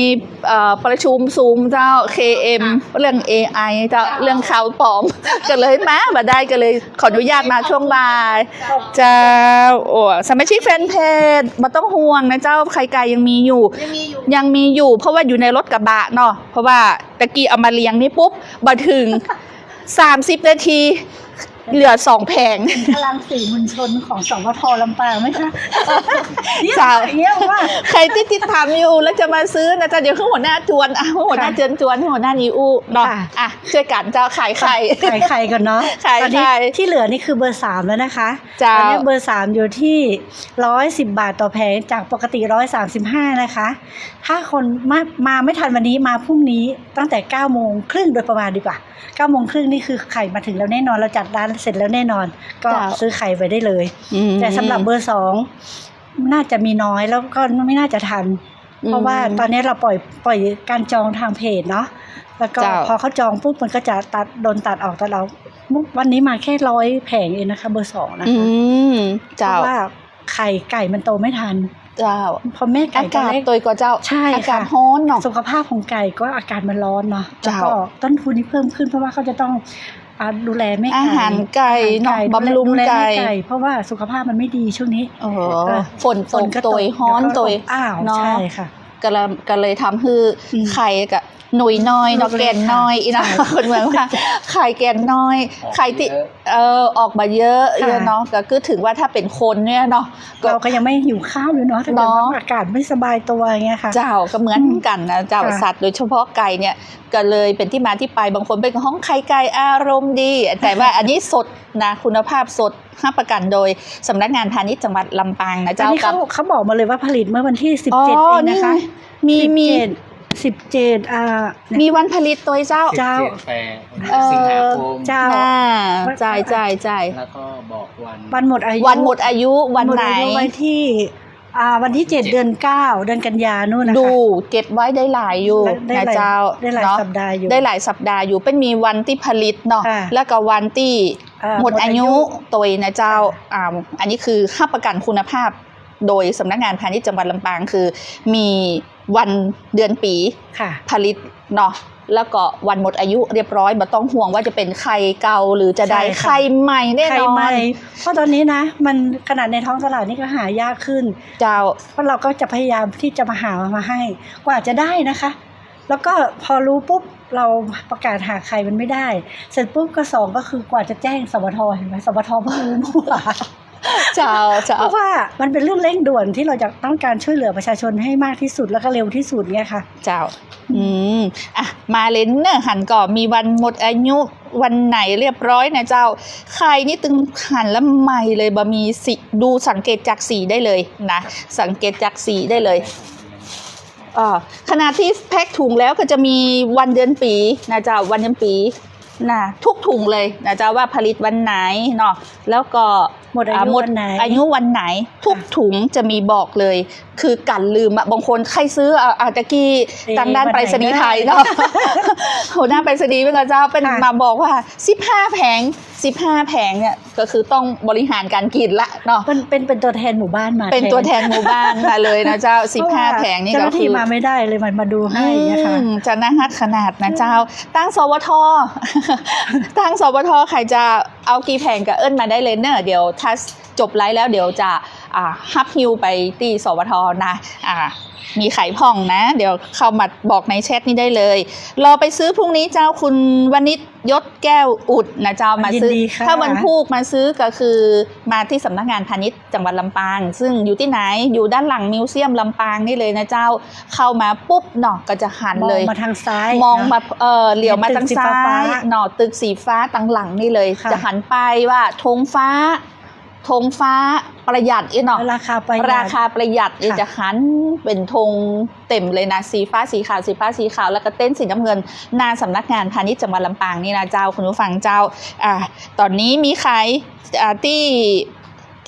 ประชุมซูมเจ้า KM เรื่อง AI เจ้าเรื่องข่าวปลอมก็เลยมาได้ก็เลยขออนุญาตมาช่วงบ่ายเจ้าสมาชิกแฟนเพจไม่ต้องห่วงนะเจ้าไข่ไก่ยังมีอยู่เพราะว่าอยู่ในรถกระบะเนาะเพราะว่าตะกี้เอามาเลี้ยงนี่ปุ๊บมาถึง30 นาทีเหลือ2 แผงพลังสื่อมวลชนของสวทลำปางไหมคะ เจ้าใครที่ติดตามอยู่แล้วจะมาซื้อนะจ๊ะเดี๋ยวขึ้นหัวหน้าจวนหัวหน้าเจวนหัวหน้านิวเนาะช่วยกันเจ้าขายไข่ก่อนเนาะตอนนี้ที่เหลือนี่คือเบอร์3แล้วนะคะตอนนี้เบอร์3อยู่ที่110 บาทต่อแผงจากปกติ135นะคะถ้าคนมาไม่ทันวันนี้มาพรุ่งนี้ตั้งแต่9 โมงครึ่งโดยประมาณดีกว่า9 โมงครึ่งนี่คือไข่มาถึงแล้วแน่นอนเราจัดร้านเสร็จแล้วแน่นอนก็ซื้อไข่ไปได้เลยแต่สำหรับเบอร์2น่าจะมีน้อยแล้วก็ไม่น่าจะทันเพราะว่าตอนนี้เราปล่อยการจองทางเพจเนาะแล้วก็พอเขาจองปุ๊บมันก็จะโดนตัดออกแต่เราวันนี้มาแค่100 แผงเองนะคะเบอร์2นะคะเพราะว่าไก่มันโตไม่ทันเจ้าพอแม่ไก่อากาศตัวกว่าเจ้าใช่อากาศร้อนเนาะสุขภาพของไก่ก็อากาศมันร้อนเนาะแล้วก็ต้นทุนที่เพิ่มขึ้นเพราะว่าเขาจะต้องดูแลแม่ไก่อาหารไก่เนาะบำรุงไก่เพราะว่าสุขภาพมันไม่ดีช่วงนี้ฝนตกตัวร้อนตัวใช่ค่ะก็เลยทำให้ไข่กับ หนุ่ยน้อยเนาะแกนน้อยอีนะคนเมืองว่าไข่แกนน้อยไข่ที่ออกมาเยอะเนาะก็คือถึงว่าถ้าเป็นคนเนี่ยเนาะ เราก็ยังไม่หิวข้าวเลยเนาะถ้าเกิดว่าอากาศไม่สบายตัวอย่างเงี้ยค่ะ เจ้าก็เหมือนกันนะเจ้าสัตว์โดยเฉพาะไก่เนี่ยก็เลยเป็นที่มาที่ไปบางคนเป็นห้องไข่ไก่อารมณ์ดีแต่ว่าอันนี้สดนะคุณภาพสดให้ประกันโดยสำนักงานพาณิชย์จังหวัดลำปางนะ อัน เจ้า นี้เขาบอกมาเลยว่าผลิตเมื่อวันที่17เองนะคะ 17มีวันผลิตตัวเจ้า เจ้า แปรสิงหาคม เจ้า จ่าย แล้วก็บอกวัน วันหมดอายุ วันหมดอายุวันไหน มดอายุไว้ที่วันที่7เดือน9เดือนกันยานู่นนะคะ ดูเก็บไว้ได้หลายอยู่ ได้ นะ หลาย เจ้า ได้หลาย เนาะ สัปดาห์อยู่ ได้หลายสัปดาห์อยู่เป็นมีวันที่ผลิตเนาะ ค่ะ แล้วก็วันที่ ห ห ม ม ด ด อา อา ยุ ยุตัวนะเจ้าอันนี้คือให้ประกันคุณภาพโดยสำนักงานพาณิชย์จังหวัดลำปางคือมีวันเดือนปี ค่ะ ผลิตเนาะแล้วก็วันหมดอายุเรียบร้อยบ่ต้องห่วงว่าจะเป็นไข่เก่าหรือจะได้ ใช่ค่ะ ไข่ใหม่แน่ ใคร นอ ไม่ น เพราะตอนนี้นะมันขนาดในท้องตลาดนี่ก็หายากขึ้น เจ้า เพราะเราก็จะพยายามที่จะมาหามาให้กว่าจะได้นะคะ แล้วก็พอรู้ปุ๊บเราประกาศหาใครมันไม่ได้ เสร็จปุ๊บก็2ก็คือกว่าจะแจ้งสวทเห็นไหมสวทเพิ่งรู้เมื่อวาน เจ้า เพราะว่ามันเป็นเรื่องเร่งด่วนที่เราจะต้องการช่วยเหลือประชาชนให้มากที่สุดแล้วก็เร็วที่สุดเนี่ยค่ะ เจ้ามาเลนเนอร์หันก่อนมีวันหมดอายุวันไหนเรียบร้อยนะเจ้าใครนี่ตึงหันแล้วใหม่เลยบะมีสีดูสังเกตจากสีได้เลยนะสังเกตจากสีได้เลยขณะที่แพ็คถุงแล้วก็จะมีวันเดือนปีนะเจ้าวันเดือนปีนะทุกถุงเลยนะเจ้าว่าผลิตวันไหนเนาะแล้วก็ หมดอายุวันไหน อายุวันไหนทุกถุงจะมีบอกเลย คือกันลืมบางคนใครซื้ออาจจะกี้ทางด้านไปรษณีย์ไทยเนาะหัวหน้าไปรษณีย์เป็นเจ้าเป็นมาบอกว่า15แผงเนี่ยก็คือต้องบริหารการกินละเนาะ เป็นตัวแทนหมู่บ้านมา เป็นตัวแทนหมู่บ้านมาเลยนะเจ้า15แผงนี่ เจ้าห ก็ น้า คื ที่ อ มาไม่ได้เลยมันมาดูให้นะคะ จะน่าฮักขนาดนะเจ้าตั้งสวท ตั้งสวทใครจะเอากี่แผงก็เอิ้นมาได้เลยเนอะเดี๋ยวถ้าจบไลฟ์แล้วเดี๋ยวจะฮับฮิวไปที่สวทนะมีไข่พ่องนะเดี๋ยวเข้ามาบอกในแชทนี้ได้เลยรอไปซื้อพรุ่งนี้เจ้าคุณวณิชยศแก้วอุดนะเจ้ามาซื้อ ยินดีค่ะ ถ้าวันพุธมาซื้อก็คือมาที่สำนักงานพาณิชย์จังหวัดลำปางซึ่งอยู่ที่ไหนอยู่ด้านหลังมิวเซียมลำปางนี่เลยนะเจ้าเข้ามาปุ๊บเนาะก็จะหัน มอ เล ง ย มาทางซ้าย มองมา นะ เหลียวมาทางซ้า ตึกสีฟ้า ยหน่อตึกสีฟ้าตังหลังนี่เลย ค่ะ จะหันไปว่าธงฟ้าประหยัดเนาะ ราคาประหยัด ราคาประหยัด ค่ะ จะหันเป็นธงเต็มเลยนะสีฟ้าสีขาวสีฟ้าสีขาวแล้วก็เต้นสีน้ำเงินหน้าสำนักงานพาณิชย์จังหวัดลำปางนี่นะเจ้าคุณผู้ฟังเจ้าตอนนี้มีขายที่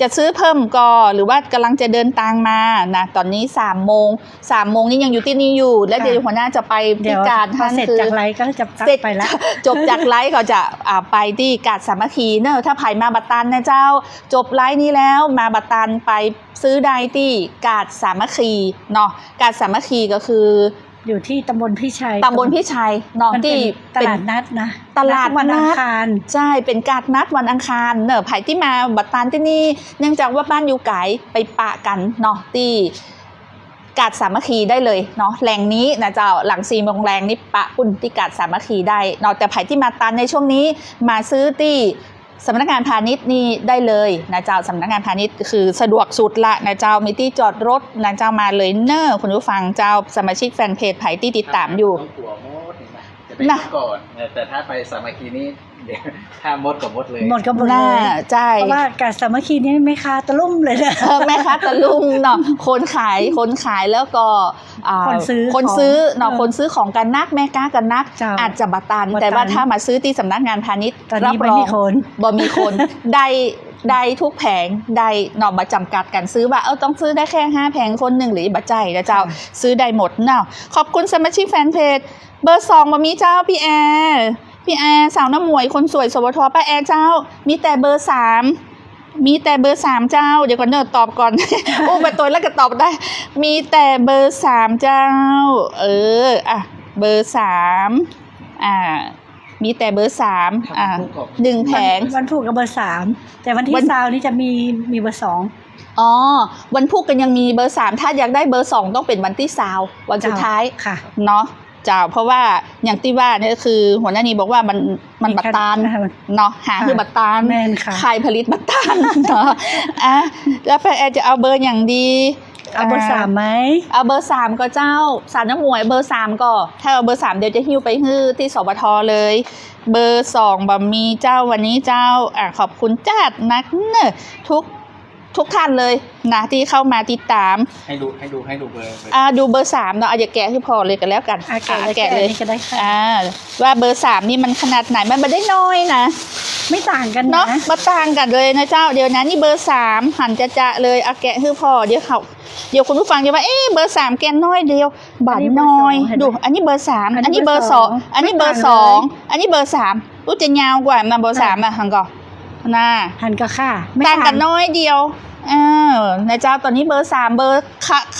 จะซื้อเพิ่มก็หรือว่ากำลังจะเดินทางมานะตอนนี้3 โมงนี่ยังอยู่ที่นี่อยู่ และเดี๋ยวหัวหน้าจะไป เดี๋ ที่ ยว การ พอเสร็จจากไลฟ์ก็จะ เสร็จ ไปแล้ว จบจากไลฟ์ก็จะไปที่กาดสามัคคีเนอะถ้าไผ่มาบัตตันนะเจ้าจบไลฟ์นี้แล้วมาบัตตันไปซื้อได้ที่กาดสามัคคีเนาะกาดสามัคคีก็คือ อยู่ที่ตำบลพี่ชัย ตำบลพี่ชัยเนาะ มัน ที่ เป็นตลาดนัดนะ ตลาด วัน นั อั ด งคาร ใช่เป็นการนัดวันอังคารเนอะไผ่ที่มาบัตตันที่นี่เนื่องจากว่าบ้านอยู่ไกลไปปะกันเนาะที่กาดสามัคคีได้เลยเนาะแหล่งนี้นะเจ้าหลัง4 โมงแรงนี่ปะปุ่นที่กาดสามัคคีได้เนาะแต่ไผ่ที่มาตันในช่วงนี้มาซื้อที่สำนักงานพาณิชย์นี่ได้เลยนะเจ้าสำนักงานพาณิชย์คือสะดวกสุดละนะเจ้ามีที่จอดรถนะเจ้ามาเลยเนอะคุณผู้ฟังเจ้าสมาชิกแฟนเพจไผ่ที่ติดตามอยู่ ต้องกลัวมดเห็นไหมจะไปมดก่อนแต่ถ้าไปสามัคคีนี้เดี๋ยวถ้ามดกับมดเลย หมดก็หมด ห เล น้าย ใช่ เพราะว่าการสามัคคีนี่ไม่คาตะลุ่มเลยนะ แม่ค้าตะลุงเนาะคนขายแล้วก็คนซื้อ เนาะ ของ คนซื้อของกันนักแม่ค้ากันนัก เจ้า อาจจะบัตัน บัตัน แต่ว่าถ้ามาซื้อที่สำนักงานพาณิชย์ ตอน รั นี้ บ ไม่ รอง มีคน บ่มีคน ได้ทุกแผงได้เนาะมาจำกัดกันซื้อว่าต้องซื้อได้แค่5 แผงคนหนึ่งหรือบัจใจนะเจ้าซื้อได้หมดเนาะขอบคุณสมาชิกแฟนเพจเบอร์2มามีเจ้าพี่แอร์สาวน้ำหมวยคนสวยสวทป้าแอร์เจ้ามีแต่เบอร์3มีแต่เบอร์3เจ้าเดี๋ยวก่อนเนอะตอบก่อน อู้ไปตัวแล้วก็ตอบได้มีแต่เบอร์3เจ้าเบอร์3มีแต่เบอร์3 1 แผง วันพุธกับเบอร์ 3แต่วันที่ซาวนี่จะมีเบอร์ 2 วันพุธกันยังมีเบอร์3ถ้าอยากได้เบอร์2ต้องเป็นวันที่20วันสุดท้าย ค่ะ เนาะ เจ้าเพราะว่าอย่างที่ว่าเนี่ยคือหัวหน้านี้บอกว่ามันบัตตานเนาะหาคือบัตตาน แม่นค่ะ ใครผลิตบัตตานเนาะอ่ะแล้วป้าแอจะเอาเบอร์อย่างดี เอาเบอร์สามไหม เอาเบอร์3ก็เจ้าสารน้ำหมวยเบอร์3ก็ถ้าเอาเบอร์3เดี๋ยวจะหิ้วไปฮื้อที่สปทเลย เบอร์2บะมีเจ้าวันนี้เจ้าขอบคุณจัดนักเนอะทุกท่านเลยนะที่เข้ามาติดตาม ให้ดูเบอร์ ดูเบอร์3เนาะอย่าแกะให้พอเลยกันแล้วกัน แกะเลยก็ได้ค่ะ ว่าเบอร์3นี่มันขนาดไหนมันไม่ได้น้อยนะ ไม่ต่างกัน เนาะ นะ มาต่างกันเลยนะเจ้าเดี๋ยวนะนี่เบอร์3หันจะเลยเอาแกะให้พอเดี๋ยวคุณผู้ฟังจะว่าเบอร์3แกะน้อยเดียวบัตรน้อยดูอันนี้เบอร์3อันนี้เบอร์2อันนี้เบอร์2อันนี้เบอร์3รู้จะยาวกว่ามาเบอร์3หันก่อนน่ะ หันก็ค่ะไม่ ต่างกันน้อยเดียวนะเจ้าตอนนี้เบอร์3เบอร์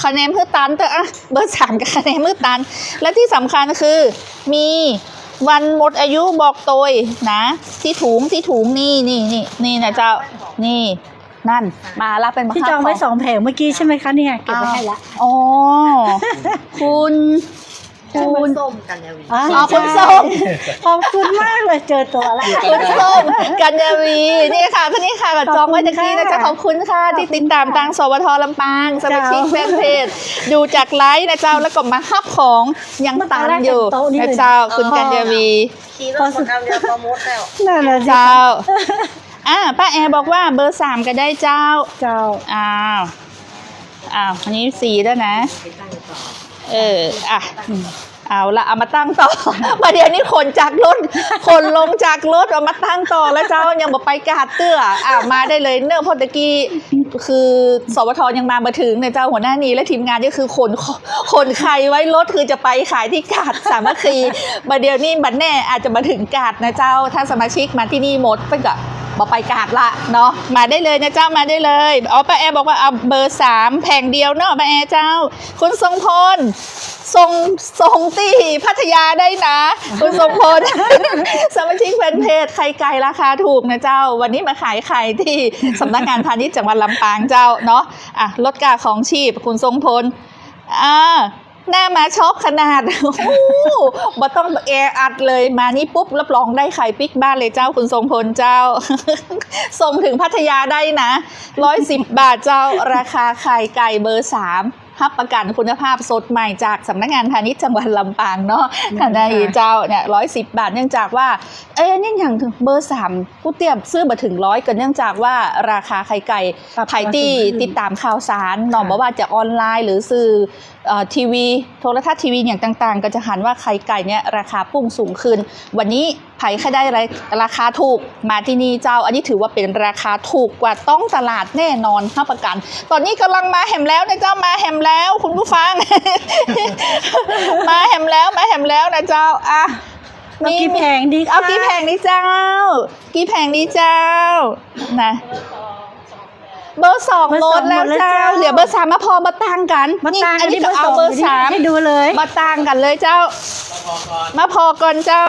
คะแนนเพื่อตันเถอะเบอร์3กับคะแนนเพื่อตันและที่สำคัญคือมีวันหมดอายุบอกตัวนะที่ถุงนี่นะเจ้านี่นั่นมารับเป็น ที่จองไว้2 แผงเมื่อกี้ใช่ไหมคะเนี่ยเก็บไว้ให้ละ อ๋อคุณ ส้มกันยาวี คุณส้ม ขอบคุณมากเลยเจอตัวแล้ว คุณส้มกัญญาวีนี่ค่ะคนนี้ค่ะจองไว้ตะกี้นะจ๊ะขอบคุณค่ะที่ติดตามทางสวทลำปางสมาชิกแฟนเพจดูจากไลฟ์นะเจ้าแล้วก็มาฮับของยังตันอยู่นะเจ้าคุณกัญญาวี ขี่รถคนเอาเรือประมดแล้ว นั่นแหละ เจ้าป้าแอบอกว่าเบอร์3ก็ได้เจ้า เจ้า อ้าวอันนี้4แล้วนะเอาละเอามาตั้งต่อ มาเดี๋ยวนี้คนจากรถคนลงจากรถเอามาตั้งต่อแล้วเจ้ายังบอกไปกาดเตื้อมาได้เลยเนื่องพอตะกี้คือสวทยังมาถึงเนี่ยเจ้าหัวหน้านี้และทีมงานก็คือคนใครไว้รถคือจะไปขายที่กาดสามัคคีมาเดี๋ยวนี้บัดแน่อาจจะมาถึงกาดนะเจ้าถ้าสมาชิกมาที่นี่หมดเพิ่งก็บอกไปกาดละเนาะมาได้เลยนะเจ้ามาได้เลยป้าแอบอกว่าเอาเบอร์3แผงเดียวเนาะป้าแอเจ้าคุณทรงพลส่งที่พัทยาได้นะคุณทรงพล สมาชิกแฟนเพจไข่ไก่ราคาถูกนะเจ้าวันนี้มาขายไข่ที่สำนักงานพาณิชย์จังหวัดลำปางเจ้าเนาะลดค่าของชีพคุณทรงพลหน้ามาช็อปขนาดบ่ต้องแออัดเลยมานี่ปุ๊บรับรองได้ไข่ปิ๊กบ้านเลยเจ้าคุณทรงพลเจ้า ส่งถึงพัทยาได้นะ110 บาทเจ้าราคาไข่ไก่เบอร์3รับประกันคุณภาพสดใหม่จากสำนักงานพาณิชย์จังหวัดลำปางเนาะท่านใดเจ้าเนี่ย110 บาทเนื่องจากว่านี่อย่างถึงเบอร์3ผู้เตรียมซื้อมาถึง100กันเนื่องจากว่าราคาไข่ไก่ไผ่ที่ติดตามข่าวสารเนาะบอกว่าจะออนไลน์หรือสื่อทีวีโทรทัศน์ทีวีอย่างต่างๆก็จะหันว่าไข่ไก่เนี่ยราคาพุ่งสูงขึ้นวันนี้ไผ่แค่ได้ราคาถูกมาที่นี่เจ้าอันนี้ถือว่าเป็นราคาถูกกว่าต้องตลาดแน่นอนรับประกันตอนนี้กำลังมาแหมแล้วนะเจ้ามาแหมแล้วคุณผู้ฟัง มาแหมแล้วนะเจ้าเอากี่แผงดี เอากี่แผงดีเจ้านะเบอร์2ลดแล้วเจ้าเหลือเบอร์3มาพอมาตั้งกันนี่อันนี้ก็เอาเบอร์3ให้ดูเลย มาตั้งกันเลยเจ้ามาพอก่อนเจ้า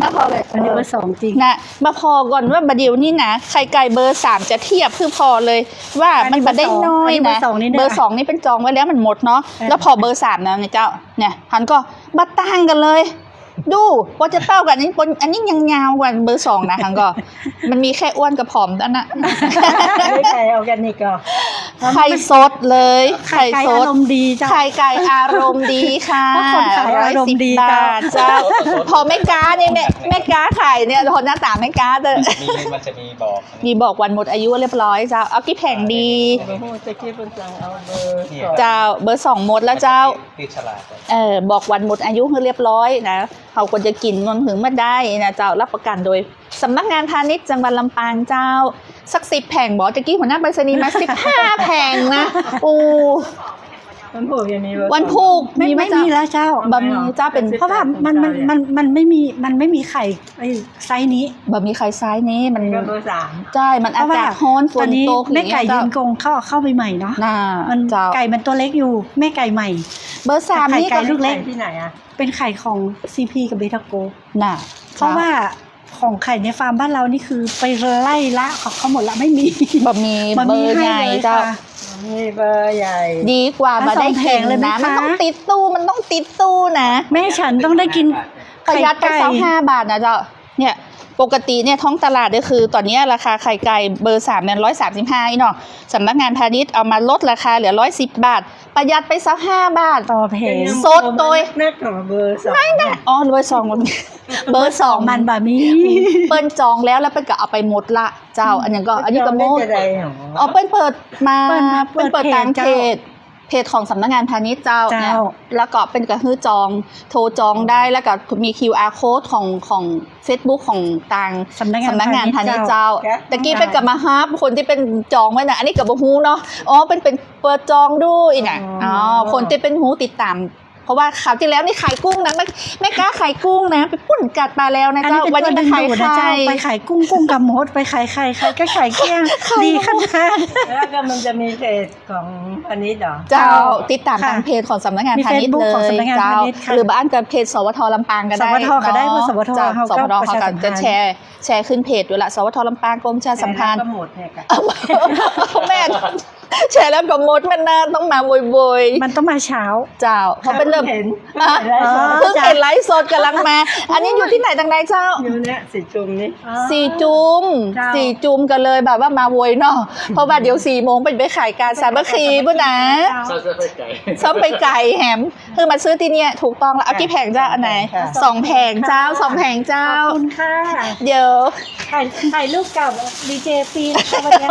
มาพอเลย อันนี้เบอร์2จริง นะมาพอก่อนว่าบัดเดี๋ยวนี้นะไข่ไก่เบอร์3จะเทียบคือพอเลยว่ามันบัดได้น้อยนะเบอร์2นี่เป็นจองไว้แล้วมันหมดเนาะแล้วพอเบอร์3นะเนี่ยเจ้าเนี่ยหันก็มาตั้งกันเลยดูว่าจะเต้ากันอันนี้ยังยาวกว่าเบอร์2นะหันก็มันมีแค่อ้วนกับผอมนั่นน่ะ ไม่ใช่ออร์แกนิกก็ ไข่สดเลยไข่ส อา ด รมณ์ดีจ้ะ ไข่ไก่อารมณ์ดีค่ะ เพราะคนขายอารมณ์ดี 110 บาทเจ้าพอแม่ค้าเนี่ยแม่ค้าขายเนี่ยคนหน้าตาแม่ค้าเด้อ มันจะมีบอก มีบอกวันหมดอายุเรียบร้อยเจ้าเอากี่แผงดี จะคิดเป็นจังเอาเบอร์ เจ้าเบอร์2หมดแล้วเจ้า ติดฉลาก บอกวันหมดอายุเรียบร้อยนะเขาควรจะกินนนถึงมาได้นะเจ้ารับประกันโดยสำนักงานพาณิชย์จังหวัดลำปางเจ้าสัก10 แผงบอกตะกี้หัวหน้าไปรษณีย์มา15 แผงนะมันผูกอย่างนี้ วันผูก ไม่มีแล้วเจ้า บะหมี่เจ้าเป็น เพราะว่ามันไม่มีไข่ไซส์นี้ บะหมี่ไข่ไซส์นี้มัน เบอร์3ใช่มันอากาศร้อนฝ ตอน น นี้ ตก แม่ไก่ยืนกงเข้าไปใหม่เนาะ น่า มัน เจ้า ไก่มันตัวเล็กอยู่แม่ไก่ใหม่ เบอร์3นี่ ไก่ลูกเล็ก ที่ไหนอ่ะ เป็นไข่ของ CP กับเบทาโก น่ะ เพราะว่าค ของไข่ในฟาร์มบ้านเรานี่คือไปไล่ละของเขาหมดละไม่มี บะหมี่เบอร์ใหญ่ ให้เลย เจ้า ค่ะ มีเบอร์ใหญ่ ดีกว่ามาได้ ทั้งสองแผ กิ ง น เลยไหม นะมัน คะ ต้องติดตู้มันต้องติดตู้นะ แม่ฉันต้องได้กิน ประหยัดไป ไข่ สัก ไก่ 5 บาทนะเจ้าเนี่ยปกติเนี่ยท้องตลาดก็คือตอนนี้ราคาไข่ไก่เบอร์3เนี่ย135อีเนาะสำนักงานพาณิชย์เอามาลดราคาเหลือ110 บาท ประหยัดไปสัก5 บาท ต่อแผง สดโดย นักของเบอร์สอง อ๋อเบอร์2มันเบอร์สอง มันบะมี เปิ้นจองแล้วเปิ้นก็เอาไปหมดละเจ้า อันนี้ก็อันนี้ก็หมด จะได้หรอ อ๋อเปิ้นเปิดมา เปิ้นเปิด ตาม เพจ เพจของสำนักงานพาณิชย์เจ้า เจ้า เนี่ยแล้วก็เป็นกระฮื้อจองโทรจองได้แล้วก็มี QR code ของ Facebook ของต่าง สำนักงาน พาณิชย์ เจ้า เจ้าตะกี้เป็นกับมาฮับคนที่เป็นจองไว้นะอันนี้กับบ่ฮู้เนาะอ๋อเป็นเปิดจองด้วยน่ะอ๋อคนที่เป็นฮู้ติดตามเพราะว่าคราวที่แล้วนี่ขายกุ้งนะไม่กล้าขายกุ้งนะไปปุ่นกัดมาแล้วนะ อัน เจ้า นี้เป็น วัน ตัว นี้ ดึ มาง ขาย ดูดนะ ไข่ เจ้าไปขายกุ้งกับมดไปขายไข่ก็ขายเกลี้ยงดีขนาด แล้วก็มันจะมีเพจของอันนี้เหรอ เจ้าติดตาม ค่ะ ทางเพจของสำนักงาน มี พาณิชย์ Facebook เล ของ ย สำนักงาน เจ้า พาณิชย์ค่ะ หรือบ้านกับเพจสวทลำปางก็ได้ สวทก็ได้ เนาะ สวท จ้ เขาก็ สวท ประชา เขา สัมพันธ์ จะแชร์ขึ้นเพจด้วยละสวทลำปางกรมประชาสัมพันธ์ ก็หมดเนี่ยกัน แม่แชร์แล้วกับมดมันน่าต้องมาโวย มันต้องมาเช้า ๆเจ้าเพราะเป็นเริ่ม เห็น อ่ะ เพิ่งเห็นไลฟ์สดกำลังมา อันนี้อยู่ที่ไหนทางใดเจ้า อยู่เนี่ยสีจุ่มนี่ สี่จุม เจ้า สี่จุมกันเลยแบบว่ามาโวยเนาะเพราะว่าเดี๋ยว4 โมงไปขายการสามัคคีปุ๊นะ เศร้าเสื้อไก่ ซ้อมไปไก่แหมคือมาซื้อที่เนี่ยถูกต้องแล้วเอากี่แผงเจ้าอันไหน2 แผงเจ้า2 แผงเจ้า ขอบคุณค่ะ เดี๋ยว ถ่ายรูปกับดีเจฟีนะคะวันนี้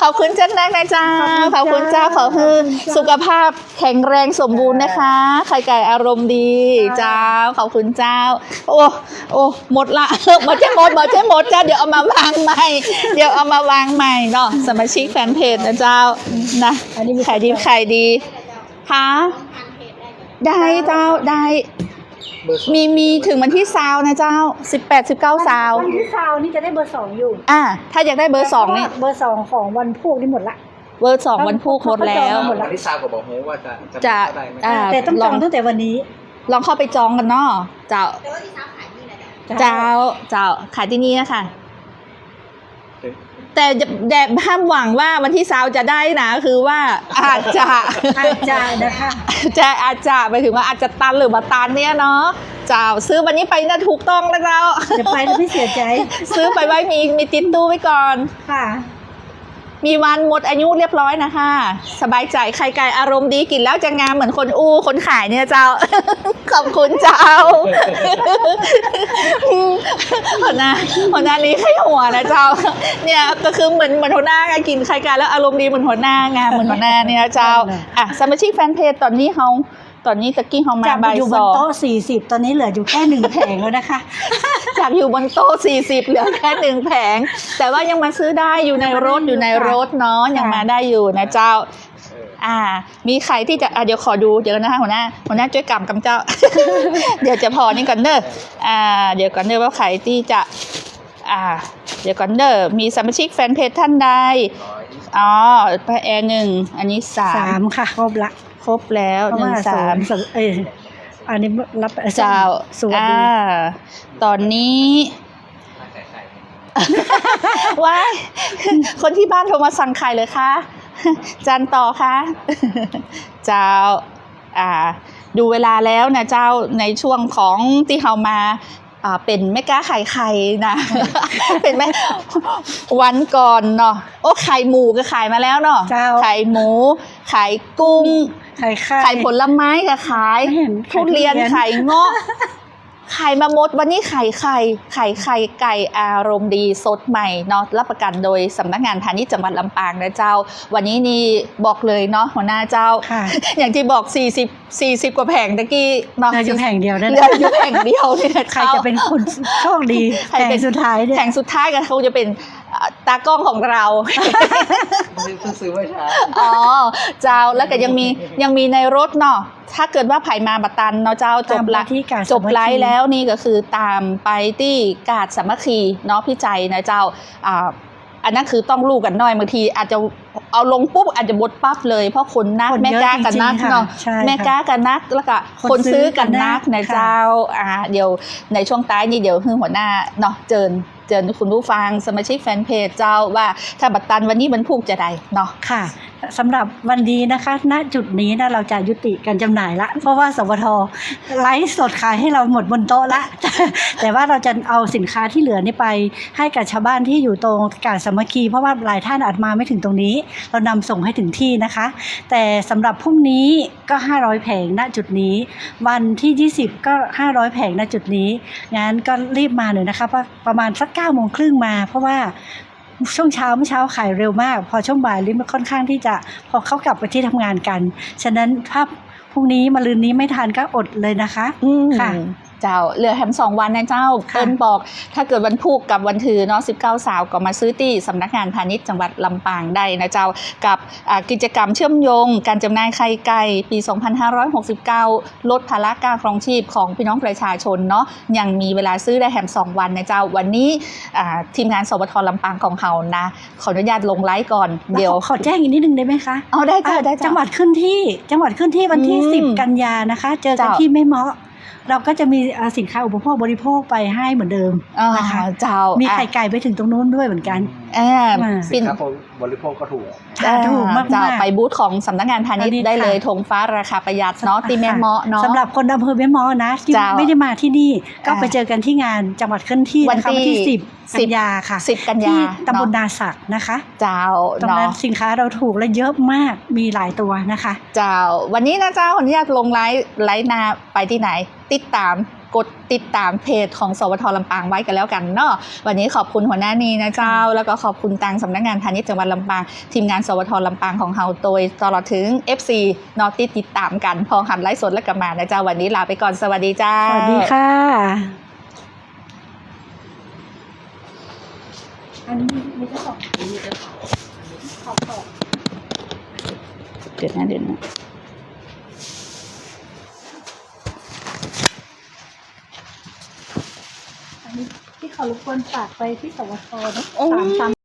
ขอบคุณเจ้านักนะเจ้าขอบคุณเจ้าขอให้สุขภาพแข็งแรงสมบูรณ์นะคะไข่ไก่อารมณ์ดีเจ้าขอบคุณเจ้า โอ้หมดละ หมดจ้าเดี๋ยวเอามาวางใหม่เนาะสมาชิกแฟนเพจนะเจ้านะ อันนี้มี ขายดีค่ะได้เจ้าได้ เบอร์สอง มีถึงวันที่20นะเจ้า18-19ซาว วันที่ซาวนี่จะได้เบอร์2อยู่ ถ้าอยากได้เบอร์2นี่ เบอร์2ของวันพุธนี่หมดละ เบอร์2วันพุธหมดแล้ว หมดละ วันที่ซาวก็บอกโหว่าจะ จะ ได้ไหม แต่ต้องจองตั้งแต่วันนี้ ลองเข้าไปจองกันเนาะเจ้าเจ้าขายที่นี่นะคะแต่ห้ามหวังว่าวันที่20จะได้นะคือว่าอาจจะ นะคะ อาจจะไปถึงว่าอาจจะตันหรือมาตันเนี่ยเนาะเจ้าซื้อวันนี้ไปน่าถูกต้องแล้วเจ้า เดี๋ยวไปแล้วพี่เสียใจ ซื้อไปไว้มีติดตู้ไว้ก่อน ค่ะ มีวันหมดอายุเรียบร้อยนะคะ สบายใจไข่ไก่อารมณ์ดีกินแล้วจะงามเหมือนคนขายเนี่ยเจ้า ขอบคุณเจ้า หัวหน้านี้ให้หัวนะเจ้า เนี่ยก็คือเหมือนหัวหน้ากินไข่ไก่แล้วอารมณ์ดีเหมือนหัวหน้างามเหมือนหัวหน้าเนี่ยเจ้าสมาชิกแฟนเพจตอนนี้ตะกี้เขามา จาก บ่าย อยู่บ ส น อง โต๊ะ40 ตอนนี้เหลืออยู่แค่1แผงแล้วนะคะ จากอยู่บนโต๊ะ40เหลือแค่1 แผง แต่ว่ายังมาซื้อได้อยู่ในรถเนาะยังมาได้อยู่นะเจ้า มีใครที่จะเดี๋ยวขอดูเดี๋ยวนะคะหัวหน้าช่วยกำเจ้า เดี๋ยวจะพอนี่ก่อนเด้อเดี๋ยวก่อนเด้อว่าใครที่จะเดี๋ยวก่อนเด้อมีสมาชิกแฟนเพจท่านใดป้าแอร์1อันนี้3 ค่ะครบละ ครบแล้ว เพราะว่า 1-3 อันนี้รับ เจ้า สวัสดี ตอนนี้ว้ายคนที่บ้านโทรมาสั่งไข่เลยคะจันต่อคะเจ้าดูเวลาแล้วนะเจ้าในช่วงของที่เขามาเป็นแม่ค้าขายไข่นะ เป็นแม่วันก่อนเนาะไข่หมูก็ขายมาแล้วเนาะ เจ้า ไข่หมูขายกุ้ง ไข่ ขายผลไม้ก็ขาย ไม่เห็น ทุเรียน ขายทุเรียน ขายเงาะขายมาหมดวันนี้ขายไข่ไก่อารมณ์ดีสดใหม่เนาะรับประกันโดยสำนักงานพาณิชย์จังหวัดลำปางนะเจ้าวันนี้นี่บอกเลยเนาะหัวหน้าเจ้า ค่ะ อย่างที่บอก40กว่าแผงตะกี้เนาะ เหลืออยู่แผงเดียวได้ เหลืออยู่แผงเดียวเนี่ย ใครจะเป็นคนโชคดี ใคร แผ เป็ ง น สุดท้ายเนี่ย แผงสุดท้ายก็คงจะเป็นตากล้องของเรา ซื้อเมื่อเช้า เจ้าแล้วก็ยังมีในรถเนาะถ้าเกิดว่าไผ่มาบัตตันเนาะเจ้าจบละ ตามไปที่กาด จบไล สามัคคี ฟ์แล้วนี่ก็คือตามไปที่กาดสามัคคีเนาะพี่ใจนะเจ้า อันนั้นคือต้องรู้กันหน่อยบางทีอาจจะเอาลงปุ๊บอาจจะบดปั๊บเลยเพราะคนนัก คนเยอะ แม่ก้ากันนัก จริงๆค่ะ เนาะ ใช่ค่ะ แม่ก้ากันนักแล้วก็ คน คนซื้อ ซื้อกั กัน น นั นั ก กนะ ค่ะ เจ้าเดี๋ยวในช่วงท้ายนี่เดี๋ยวคือหัวหน้าเนาะเจิญคุณผู้ฟังสมาชิกแฟนเพจเจ้าว่าถ้าบัตรตันวันนี้มันพูกจะได้เนาะ ค่ะสำหรับวันนี้นะคะณจุดนี้นะเราจะยุติการจำหน่ายละ เพราะว่าสวทไลฟ์สดขายให้เราหมดบนโต๊ะละ แต่ว่าเราจะเอาสินค้าที่เหลือนี่ไปให้กับชาวบ้านที่อยู่ตรงกาดสามัคคีเพราะว่าหลายท่านอาจมาไม่ถึงตรงนี้ เรานำส่งให้ถึงที่นะคะ แต่สำหรับพรุ่งนี้ก็500แผงณจุดนี้ วันที่20ก็500แผงณจุดนี้งั้นก็รีบมาหน่อยนะคะประมาณสัก9:30มาเพราะว่าช่วงเช้าเมื่อเช้าขายเร็วมาก พอช่วงบ่ายลิ้นค่อนข้างที่จะพอเขากลับไปที่ทำงานกันฉะนั้นถ้าพรุ่งนี้มะรืนนี้ไม่ทานก็อดเลยนะคะค่ะ เจ้าเหลือแฮม2 วันนะเจ้า ค่ะ เอิ้นบอกถ้าเกิดวันพุธกับวันถือเนาะ19สาวก็มาซื้อที่สำนักงานพาณิชย์จังหวัดลำปางได้นะเจ้ากับกิจกรรมเชื่อมโยงการจำหน่ายไข่ไก่ปี 2569 ลดภาระการครองชีพของพี่น้องประชาชนเนาะยังมีเวลาซื้อได้แฮม2 วันนะเจ้าวันนี้ทีมงานสวทลำปางของเรานะขออนุญาตลงไลฟ์ก่อนเดี๋ยว ขอแจ้งอีกนิดนึงได้ไหมคะ เอาได้จ้าได้จ้า จังหวัดขึ้นที่วันที่ อืม 10 กันยานะคะ เจอกัน เจ้า ที่ไม่เหมาะเราก็จะมีสินค้าอุปโภคบริโภคไปให้เหมือนเดิมนะคะ เจ้า มี มี ไข่ไก่ไปถึงตรงนู้นด้วยเหมือนกัน สินค้าบริโภคก็ถูก ถูกมากๆ เจ้าไปบูธของสำนักงานพาณิชย์ได้เลยธงฟ้าราคาประหยัดเนาะตีแม่เมาะเนาะ สำหรับคนอำเภอแม่เมาะนะที่ เจ้า ไม่ได้มาที่นี่ก็ไปเจอกันที่งานจังหวัดเคลื่อนที่นะคะวันที่10 กันยาค่ะ 10 กันยา ที่ตำบล เนาะ นาศักนะคะ เจ้า ตรงนั้น เนาะ สินค้าเราถูกและเยอะมากมีหลายตัวนะคะ เจ้าวันนี้นะเจ้าขออนุญาตลงไลฟ์นาไปที่ไหนกดติดตามเพจของสวทลำปางไว้กันแล้วกันเนาะวันนี้ขอบคุณหัวหน้านีนะเจ้าแล้วก็ขอบคุณทางสำนักงานพาณิชย์จังหวัดลำปางทีมงานสวทลำปางของเราโดยตลอดถึง FC นอติดตามกันพอหันไลฟ์สดแล้วกลับมานะเจ้าวันนี้ลาไปก่อนสวัสดีเจ้า สวัสดีค่ะอันนี้มีเจ้าของ เดี๋ยวนะที่เขารบกวนฝากไปที่สวทนะ โอ้ 3